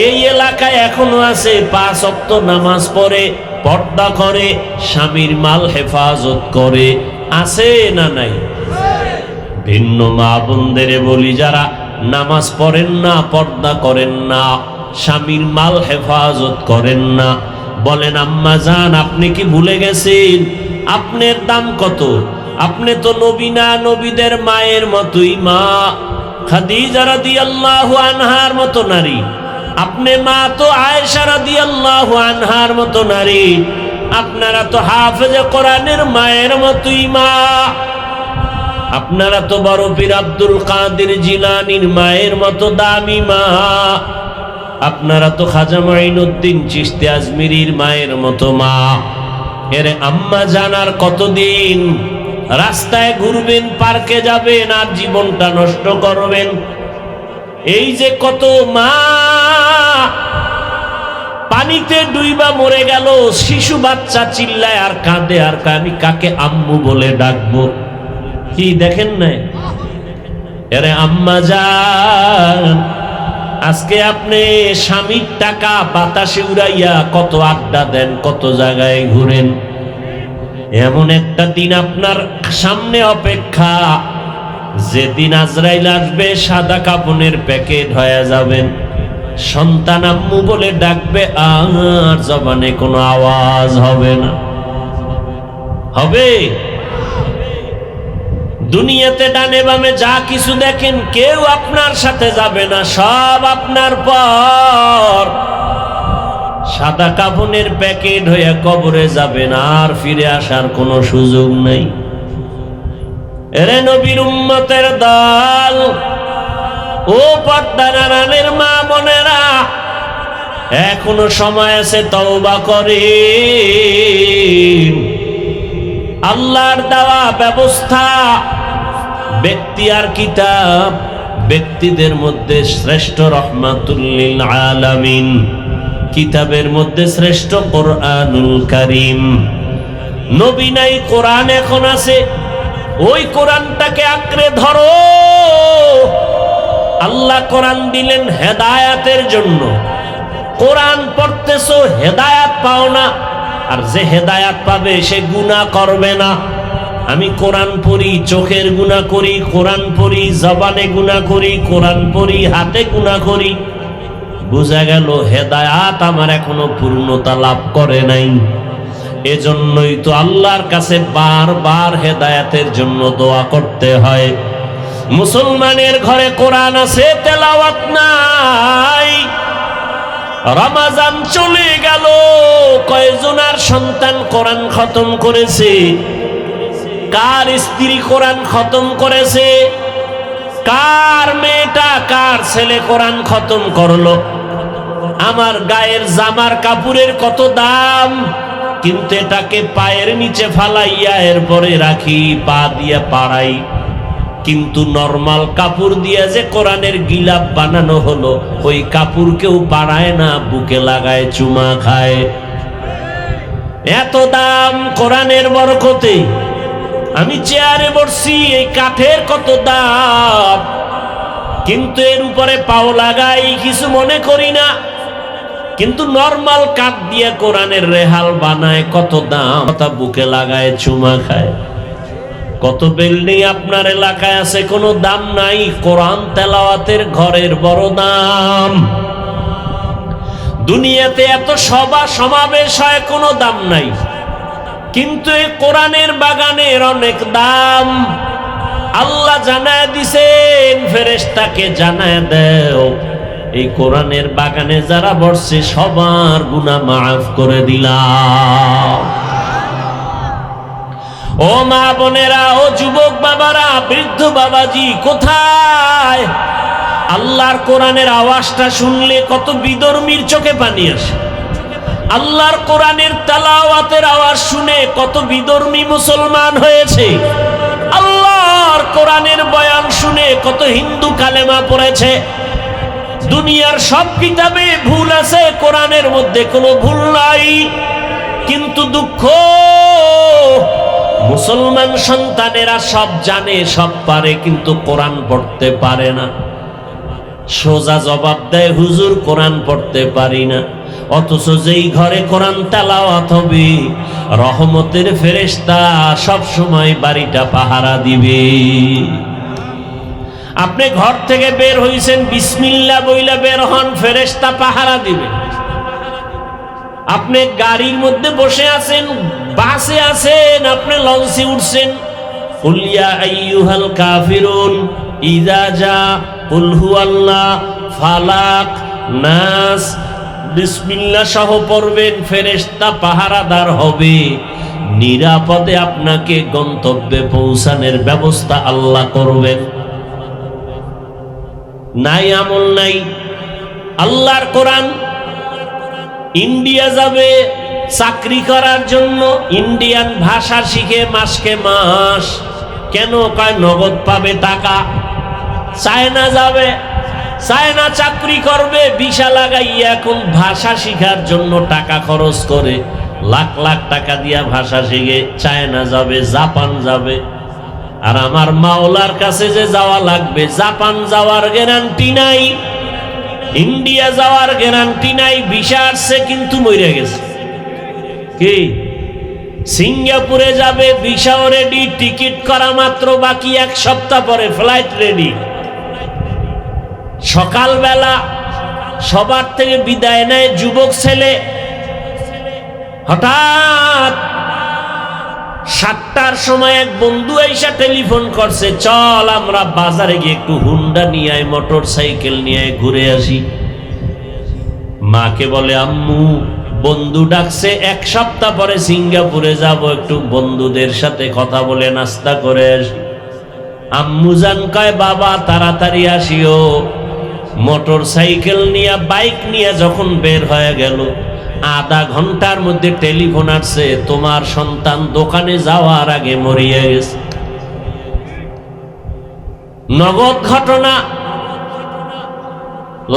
এই এলাকায় এখনো আছে, 5 ওয়াক্ত নামাজ পড়ে, পর্দা করে, স্বামীর মাল হেফাজত করে, আছে না নাই? ভিন্ন মা বোনদের বলি, যারা নামাজ পড়েন না, পর্দা করেন না, স্বামীর মাল হেফাজত করেন না, বলেন আম্মা জান আপনি কি ভুলে গেছেন আপনার দাম কত? আপনি তো নবী না, নবীদের মায়ের মতোই মা, খাদিজা রাদিয়াল্লাহু আনহার মতো নারী। আপনি মা তো আয়েশা রাদিয়াল্লাহু আনহার মতো নারী, আপনারা তো হাফেজে কোরআনের মায়ের মতোই মা, আপনারা তো বড় পীর আব্দুল কাদের জিলানীর মায়ের মতো দামি মা, আপনারা তো খাজা মাইনুদ্দিন চিশতি আজমিরির মায়ের মতো মা। এরে আম্মা জানার কতদিন রাস্তায় ঘুরবেন, পার্কে যাবেন আর জীবনটা নষ্ট করবেন? এই যে কত মা পানিতে ডুইবা মরে গেল, শিশু বাচ্চা চিল্লায় আর কাঁদে আর আমি কাকে আম্মু বলে ডাকবো? কি দেখেন না? এরে আম্মা জান, আজকে আপনি স্বামীর টাকা বাতাসে উড়াইয়া কত আড্ডা দেন, কত জায়গায় ঘুরেন, এমন একটা দিন আপনার সামনে অপেক্ষা, যেদিন আজরাইল আসবে সাদা কাপনের প্যাকেট হয়ে যাবেন, সন্তান আম্মু বলে ডাকবে, আর জবানে কোনো আওয়াজ হবে না। হবে? দুনিয়াতে ডানে বামে যা কিছু দেখেন, কেউ আপনার সাথে যাবে না, সব আপনার পর। সাদা কাফনের প্যাকেট হয়ে কবরে যাবেন, আর ফিরে আসার কোনো সুযোগ নেই। এরে নবীর উম্মতের দল, ও পর্দার আড়ালের মা বোনেরা, এখনো সময় আছে, তওবা করেন। আল্লাহর দেওয়া ব্যবস্থা, ব্যক্তি আর কিতাব, ব্যক্তিদের মধ্যে শ্রেষ্ঠ রহমাতুল লিল আলামিন, কিতাবের মধ্যে শ্রেষ্ঠ কোরআনুল কারীম। নবী নাই, কোরআন এখন আছে, ওই কোরআনটাকে আঁকড়ে ধরো। আল্লাহ কোরআন দিলেন হেদায়াতের জন্য, কোরআন পড়তেছো হেদায়াত পাও না, আর যে হেদায়াত পাবে সে গুনাহ করবে না। আমি কোরআন পড়ি, চোখের গুনাহ করি, কোরআন পড়ি, জবানে গুনাহ করি, কোরআন পড়ি, হাতে গুনাহ করি, বুঝা গেল হেদায়াত আমার এখনো পূর্ণতা লাভ করে নাই। এজন্যই তো আল্লাহর কাছে বারবার হেদায়াতের জন্য দোয়া করতে হয়। মুসলমানের ঘরে কোরআন আছে, তেলাওয়াত নাই। রমজান চলে গেল, কয়জনার সন্তান কোরআন খতম করেছে? কার স্ত্রী কোরআন খতম করেছে? কার মেয়েটা, কার ছেলে কোরআন খতম করলো? আমার গায়ের জামার কাপড়ের কত দাম, কিন্তু এটাকে পায়ের নিচে ফালাইয়া এরপরে রাখি, পা দিয়ে পাড়াই। কিন্তু নরমাল কাপড় দিয়ে যে কোরআনের গিলাপ বানানো হলো, ওই কাপড় কেউ পাড়ায় না, বুকে লাগায়, চুমা খায়। এত দাম কোরআনের বরকতে। আমি চেয়ারে বসছি, এই কাঠের কত দাম, কিন্তু এর উপরে পাও লাগাই, কিছু মনে করি না। কিন্তু নরমাল কাঠ দিয়ে কোরআনের রেহাল বানায়, কত দাম, তা বুকে লাগায়, চুমা খায়। কত বিল্ডিং আপনার এলাকায় আছে, কোনো দাম নাই, কোরআন তেলাওয়াতের ঘরের বড় দাম। দুনিয়াতে এত সভা সমাবেশ হয়, কোনো দাম নাই, কিন্তু এই কোরআনের বাগানের অনেক দাম। আল্লাহ জানায় দিছেন, ফেরেশতাকে জানায় দেও এই কোরআনের বাগানে যারা বসছে সবার গুনাহ মাফ করে দিলাম। ও মা বোনেরা, ও যুবক বাবারা, বৃদ্ধ বাবাজি, কোথায়? আল্লাহর কোরআনের আওয়াজটা শুনলে কত বিধর্মীর চোখে পানি আসে। আল্লাহর কোরআনের তেলাওয়াতের আওয়াজ শুনে কত বিধর্মী মুসলমান হয়েছে। আল্লাহর কোরআনের বয়ান শুনে কত হিন্দু কালেমা পড়েছে। দুনিয়ার সব কিতাবে ভুল আছে, কোরআনের মধ্যে কোনো ভুল নাই। কিন্তু দুঃখ, মুসলমান সন্তানেরা সব জানে, সব পারে, কিন্তু কোরআন পড়তে পারে না। সোজা জবাব দেয়, হুজুর কোরআন পড়তে পারি না। অথচ যেই ঘরে কোরআন তেলাওয়াত হবে, রহমতের ফেরেশতা সব সময় বাড়িটা পাহারা দিবে। আপনি ঘর থেকে বের হইছেন, বিসমিল্লাহ বইলা বের হন, ফেরেশতা পাহারা দিবে। আপনি গাড়ির মধ্যে বসে আছেন, বাসে আছেন, আপনি লঞ্চে উঠছেন, কুল ইয়া আইয়ুহাল কাফিরুন ইযা জা কুল হুয়াল্লাহ ফালাক নাস বিসমিল্লাহ সহ পড়বেন, ফেরেশতা পাহারাদার হবে। নিরাপদে আপনাকে গন্তব্যে পৌঁছানোর ব্যবস্থা আল্লাহ করবেন। নাই আমল নাই। আল্লাহর কোরআন ইন্ডিয়া যাবে চাকরি করার জন্য, ইন্ডিয়ান ভাষা শিখে মাসকে মাস, কেন? কয় নগদ পাবে টাকা। চায়না যাবে, চায়না চাকরি করবে, ভিসা লাগাইয়া এখন ভাষা শিখার জন্য টাকা খরচ করে লাখ লাখ টাকা দিয়া ভাষা শিখে চায়না যাবে, জাপান যাবে। আর আমার মাওলার কাছে যে যাওয়া লাগবে, জাপান যাওয়ার গ্যারান্টি নাই, ইন্ডিয়া যাওয়ার গ্যারান্টি নাই। ভিসা আসছে কিন্তু মরে গেছে। কি? সিঙ্গাপুরে যাবে, ভিসাও রেডি, টিকিট করা মাত্র বাকি, 1 সপ্তাহ পরে ফ্লাইট রেডি। সকালবেলা সবার থেকে বিদায় নেয় যুবক ছেলে, হঠাৎ 7টার সময় এক বন্ধু এসে টেলিফোন করছে, চল আমরা বাজারে গিয়ে একটু হুন্ডা নিয়ে আয়, মোটর সাইকেল নিয়ে ঘুরে আসি। মাকে বলে, আম্মু বন্ধু ডাকছে, 1 সপ্তাহ পরে সিঙ্গাপুরে যাব, একটু বন্ধুদের সাথে কথা বলে নাস্তা করে আসি। আম্মু জান কয়, বাবা তাড়াতাড়ি আসিও। মোটর সাইকেল নিয়ে, বাইক নিয়ে যখন বের হয়ে গেল, আধা ঘন্টার মধ্যে টেলিফোন আসছে, তোমার সন্তান দোকানে যাওয়ার আগে মরিয়া গেছে। নগদ ঘটনা,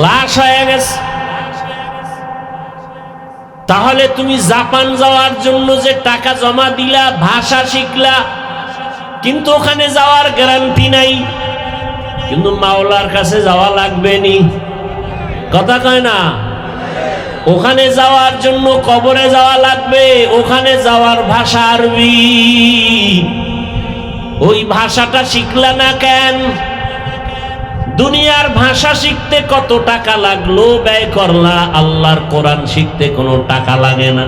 লাশ হয়ে গেছে। তাহলে তুমি জাপান যাওয়ার জন্য যে টাকা জমা দিলা, ভাষা শিখলা, কিন্তু ওখানে যাওয়ার গ্যারান্টি নাই। কিন্তু মাওলার কাছে যাওয়া লাগবে নি, কথা কয় না? ওখানে যাওয়ার জন্য কবরে যাওয়া লাগবে, ওখানে যাওয়ার ভাষা আরবি। ওই ভাষাটা শিখলা না কেন? দুনিয়ার ভাষা শিখতে কত টাকা লাগলো, ব্যয় করলা। আল্লাহর কোরআন শিখতে কোনো টাকা লাগে না।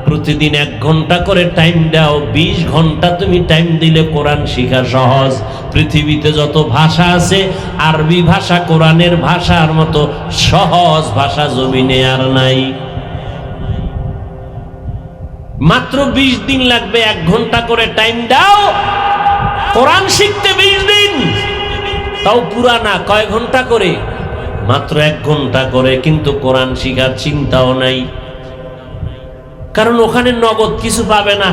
প্রতিদিন 1 ঘন্টা করে টাইম দাও, 20 ঘন্টা তুমি টাইম দিলে কোরআন শিখা সহজ। পৃথিবীতে যত ভাষা আছে, আরবি ভাষা কোরআনের ভাষার মতো সহজ ভাষা জমিনে আর নাই। মাত্র 20 দিন লাগবে, 1 ঘন্টা করে টাইম দাও, কোরআন শিখতে 20 দিন। তাও পুরা না, কয় ঘন্টা করে? মাত্র 1 ঘন্টা করে, কিন্তু কোরআন শিখার চিন্তাও নাই। কারণ ওখানে নগদ কিছু পাবে না।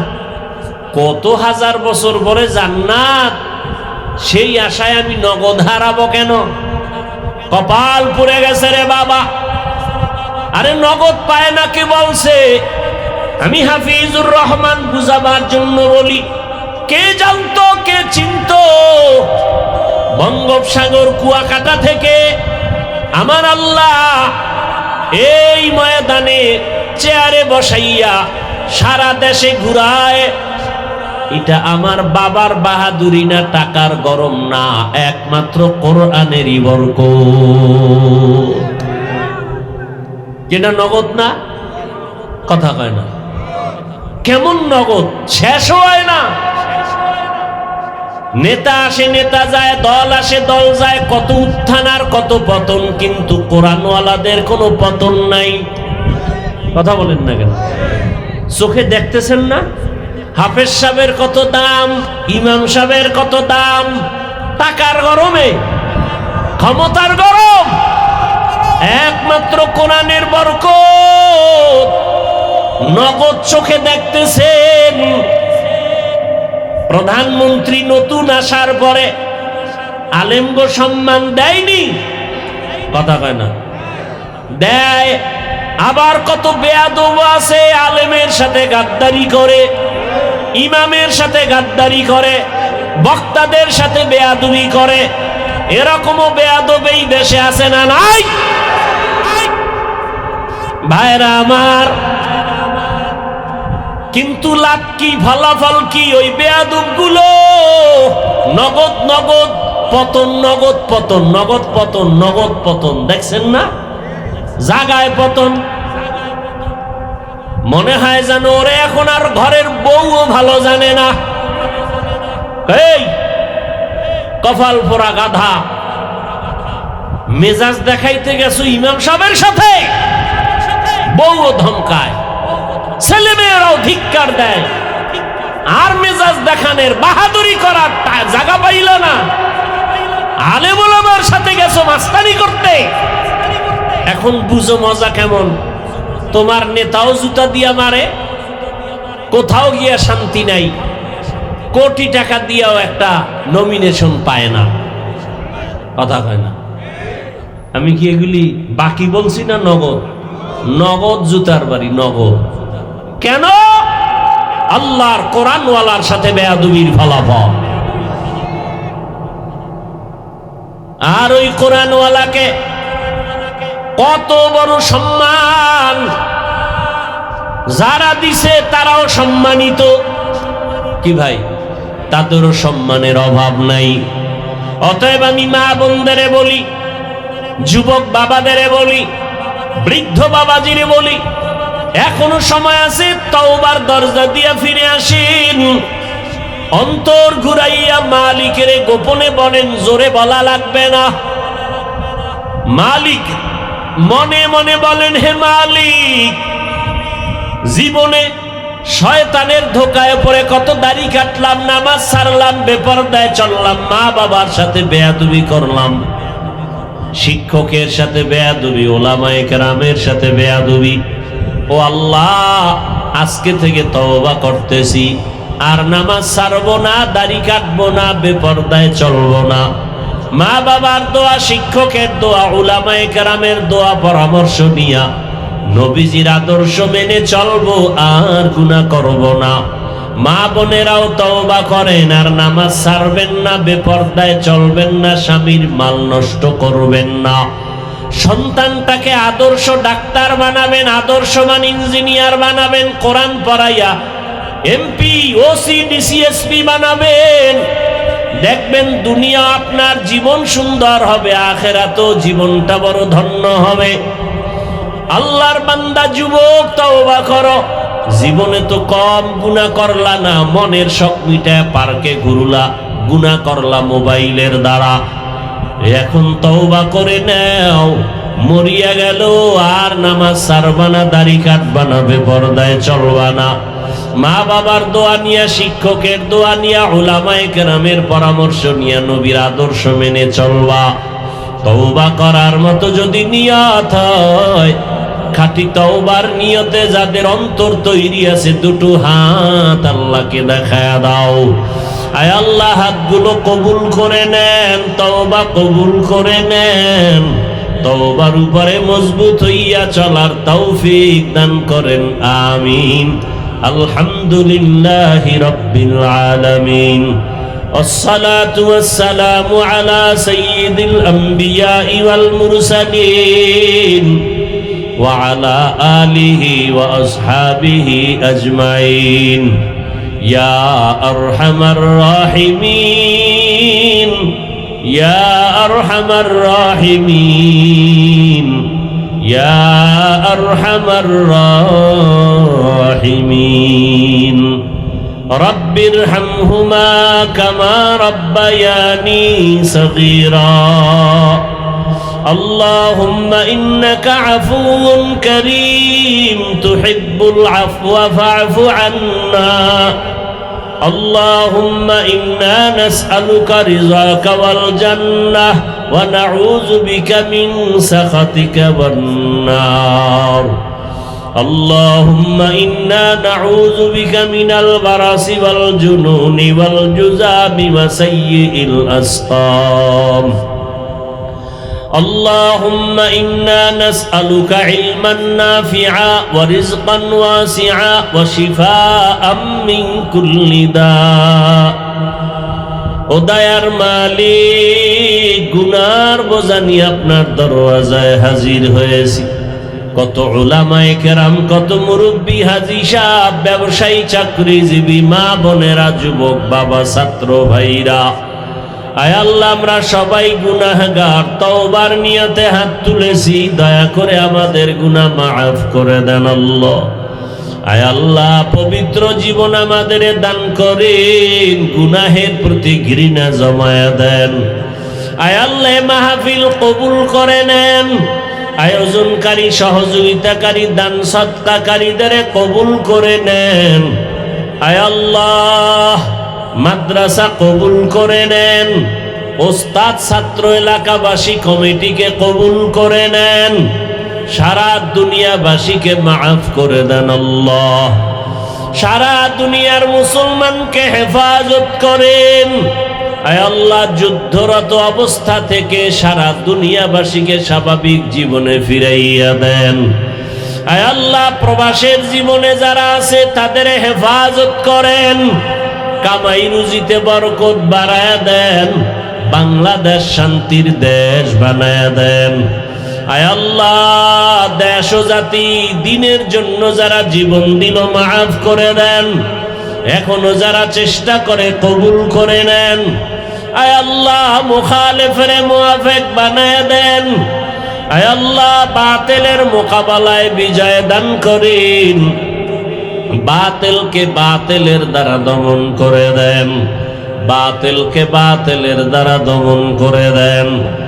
কত হাজার বছর পরে জান্নাত, সেই আশায় আমি নগদ হারাবো কেন? কপাল পুড়ে গেছে রে বাবা। আরে নগদ পায় না কে বলছে? আমি হাফিজুর রহমান বুঝাবার জন্য বলি। কে জানতো, কে চিনতো? বঙ্গোপসাগর কুয়াকাটা থেকে আমার আল্লাহ এই ময়দানে চেয়ারে বসাইয়া সারা দেশে ঘুরায়। এটা আমার বাবার বাহাদুরি না, টাকার গরম না, একমাত্র কোরআনেরই বরকত। যেটা নগদ না, কথা কয় না। কেমন নগদ, শেষও হয় না। নেতা আসে নেতা যায়, দল আসে দল যায়, কত উত্থান আর কত পতন, কিন্তু কোরআনওয়ালাদের কোনো পতন নাই। কথা বলেন না কেন? চোখে দেখতেছেন না? হাফেজ সাহেবের কত দাম, ইমাম সাহেবের কত দাম, টাকার গরমে, ক্ষমতার গরম, একমাত্র কোরআনের বরকত। নগদ চোখে দেখতেছেন। প্রধানমন্ত্রী নতুন আসার পরে আলেমগো সম্মান দেয়নি, কথা কয় না? দেয়। আবার কত বেয়াদব আছে, আলেমের সাথে গাদ্দারি করে, ইমামের সাথে গাদ্দারি করে, বক্তাদের সাথে বেয়াদবি করে। এরকমও বেয়াদব এই দেশে আছে না নাই? ভাইরা আমার, কিন্তু লাভ কি, ফলাফল কি? ওই বেয়াদব গুলো নগদ নগদ পতন, নগদ পতন, নগদ পতন, নগদ পতন। দেখছেন না? জাগায় পতন। মনে হয় যেন ওরে এখন আর ঘরের বউও ভালো জানে না। এই কপাল পোড়া গাধা, মেজাজ দেখাইতে গেছো ইমাম সাহেবের সাথে, বউও ধমকায়, ছেলে মেয়েরাও ধিক্কার দেয়, আর মেজাজ দেখানের বাহাদুরি করার জায়গা পাইল না। আলেম ওলামার সাথে গেছো মাস্তানি করতে, এখন বুঝো মজা কেমন। তোমার নেতাও জুতা দিয়া মারে, কোথাও গিয়া শান্তি নাই, কোটি টাকা দিয়াও একটা নমিনেশন পায় না, কথা কয় না? আমি কি এগুলি বাকি বলছি না? নগদ, নগদ জুতার বাড়ি, নগদ। কেন? আল্লাহর কোরআনওয়ালার সাথে বেয়াদবির ফলাফল। আর ওই কোরআনওয়ালাকে কত বড় সম্মান যারা দিছে, তারাও সম্মানিত। কি ভাই, তাদেরও সম্মানের অভাব নাই। অতএব আমি মা বোনদেরে বলি, যুবক বাবাদেরে বলি, বৃদ্ধ বাবাজিরে বলি, এখনো সময় আছে, তওবার দরজা দিয়া ফিরে আসেন। অন্তর ঘুরাইয়া মালিকের গোপনে বলেন, জোরে বলা লাগবে না। মালিক মনে মনে বলেন, হে মালিক, জীবনে শয়তানের ধোকায় পড়ে কত দাড়ি কাটলাম, নামাজ ছাড়লাম, বেপরদায় চললাম, মা বাবার সাথে বেয়াদবি করলাম, শিক্ষকের সাথে বেয়াদবি, ওলামায়ে কেরামের সাথে বেয়াদবি। ও আল্লাহ, আজকে থেকে তওবা করতেছি, আর নামাজ ছাড়বো না, দাড়ি কাটবো না, বেপরদায় চলবো না। মা বাবার দোয়া, শিক্ষকের দোয়া, উলামায়ে কেরামের দোয়া পরামর্শ নিয়া নবীজির আদর্শ মেনে চলবো, আর গুনাহ করব না। মা বোনেরাও তওবা করেন, আর নামাজ ছাড়বেন না, বেপরদায় চলবেন না, স্বামীর মাল নষ্ট করবেন না। সন্তানটাকে আদর্শ ডাক্তার বানাবেন, আদর্শবান ইঞ্জিনিয়ার বানাবেন, কোরআন পড়াইয়া এমপি, ওসি, ডিসিএসপি বানাবেন। দেখবেন দুনিয়া আপনার জীবন সুন্দর হবে, আখিরাতেও জীবনটা বড় ধন্য হবে। আল্লাহর বান্দা যুবক, তওবা করো। জীবনে তো কম গুনাহ করলা না, মনের শখ মিটায় পার্কে ঘুরলা, গুনাহ করলা মোবাইলের দ্বারা। এখন তওবা করে নাও, মরিয়া গেল আর নামাজ ছাড়বা না, দাড়ি কাটবা না, বেপরদায় চলবা না। মা বাবার দোয়া নিয়া, শিক্ষকের দোয়া নিয়া, উলামায়ে কেরামের পরামর্শ নিয়া নবীর আদর্শ মেনে চলবা। তওবা করার মতো যদি নিয়ত হয়, খাঁটি তওবার নিয়তে যাদের অন্তর তৈরি আছে, দুটো হাত আল্লাহকে দেখায়া দাও। আয় আল্লাহ, হাতগুলো কবুল করে নেন, তওবা কবুল করে নেন। তওবার উপরে মজবুত হইয়া চলার তৌফিক দান করেন, আমিন। আলহামদুলিল্লাহি রাব্বিল আলামিন। আসসালাতু ওয়াসসালামু আলা সাইয়্যিদিল আমবিয়াই ওয়াল মুরসালিন ওয়া আলা আলিহি ওয়া আসহাবিহি আজমাইন। ইয়া আরহামার রাহিমিন, ইয়া আরহামার রাহিমিন, ইয়া আরহামার রাহিমিন। রব্বিরহামহুমা কামা রব্বায়ানি সগীরা। আল্লাহুম্মা ইন্নাকা আফুউন কারীম তুহিব্বুল আফওয়া ফা'ফু আন্না। اللهم إنا نسألك رضاك والجنة ونعوذ بك من سخطك والنار. اللهم إنا نعوذ بك من البرص والجنون والجذام وسيء الأسقام. اللهم إنا نسألك علما نافعا ورزقا واسعا وشفاء من كل داء. ও দয়ার মালিক, গুনার বোঝা নিয়ে আপনার দরওয়াজায় হাজির হয়েছি। কত উলামায়ে কেরাম, কত মুরব্বী, হাজী সাহেব, ব্যবসায়ী, চাকরিজীবী, মা বোনেরা, যুবক, বাবা, ছাত্র ভাইরা, আয় আল্লাহ আমরা সবাই গুনাহগার। তওবার নিয়তে হাত তুলেছি, দয়া করে আমাদের গুনাহ মাফ করে দেন আল্লাহ। আয় আল্লাহ পবিত্র জীবন আমাদের দান করেন, গুনাহের প্রতি ঘৃণা জমায়া দেন। আয় আল্লাহ মাহফিল কবুল করে নেন। আয়োজনকারী, সহযোগিতাকারী, দান সদকাকারীদের কবুল করে নেন। আয় আল্লাহ মাদ্রাসা কবুল করে নেন। ওস্তাদ, ছাত্র, এলাকাবাসী, কমিটিকে কবুল করে নেন। সারা দুনিয়াবাসীকে মাফ করে দেন আল্লাহ। সারা দুনিয়ার মুসলমানকে হেফাজত করেন। আয় আল্লাহ যুদ্ধরত অবস্থা থেকে সারা দুনিয়াবাসীকে স্বাভাবিক জীবনে ফিরাইয়া দেন। আয় আল্লাহ প্রবাসের জীবনে যারা আছে তাদের হেফাজত করেন। কামাই রুজিতে বরকত বাড়ায়া দেন। বাংলাদেশ শান্তির দেশ বানায়া দেন। আয় আল্লাহ দেশ ও জাতি দিনের জন্য যারা জীবন দিল মাফ করে দেন। এখনো যারা চেষ্টা করে কবুল করে নেন। আয় আল্লাহ মুখালেফের মুআফিক বানায়া দেন। আয় আল্লাহ বাতিলের মোকাবেলায় বিজয় দান করেন। বাতিলকে বাতিলের দ্বারা দমন করে দেন। বাতিলকে বাতিলের দ্বারা দমন করে দেন।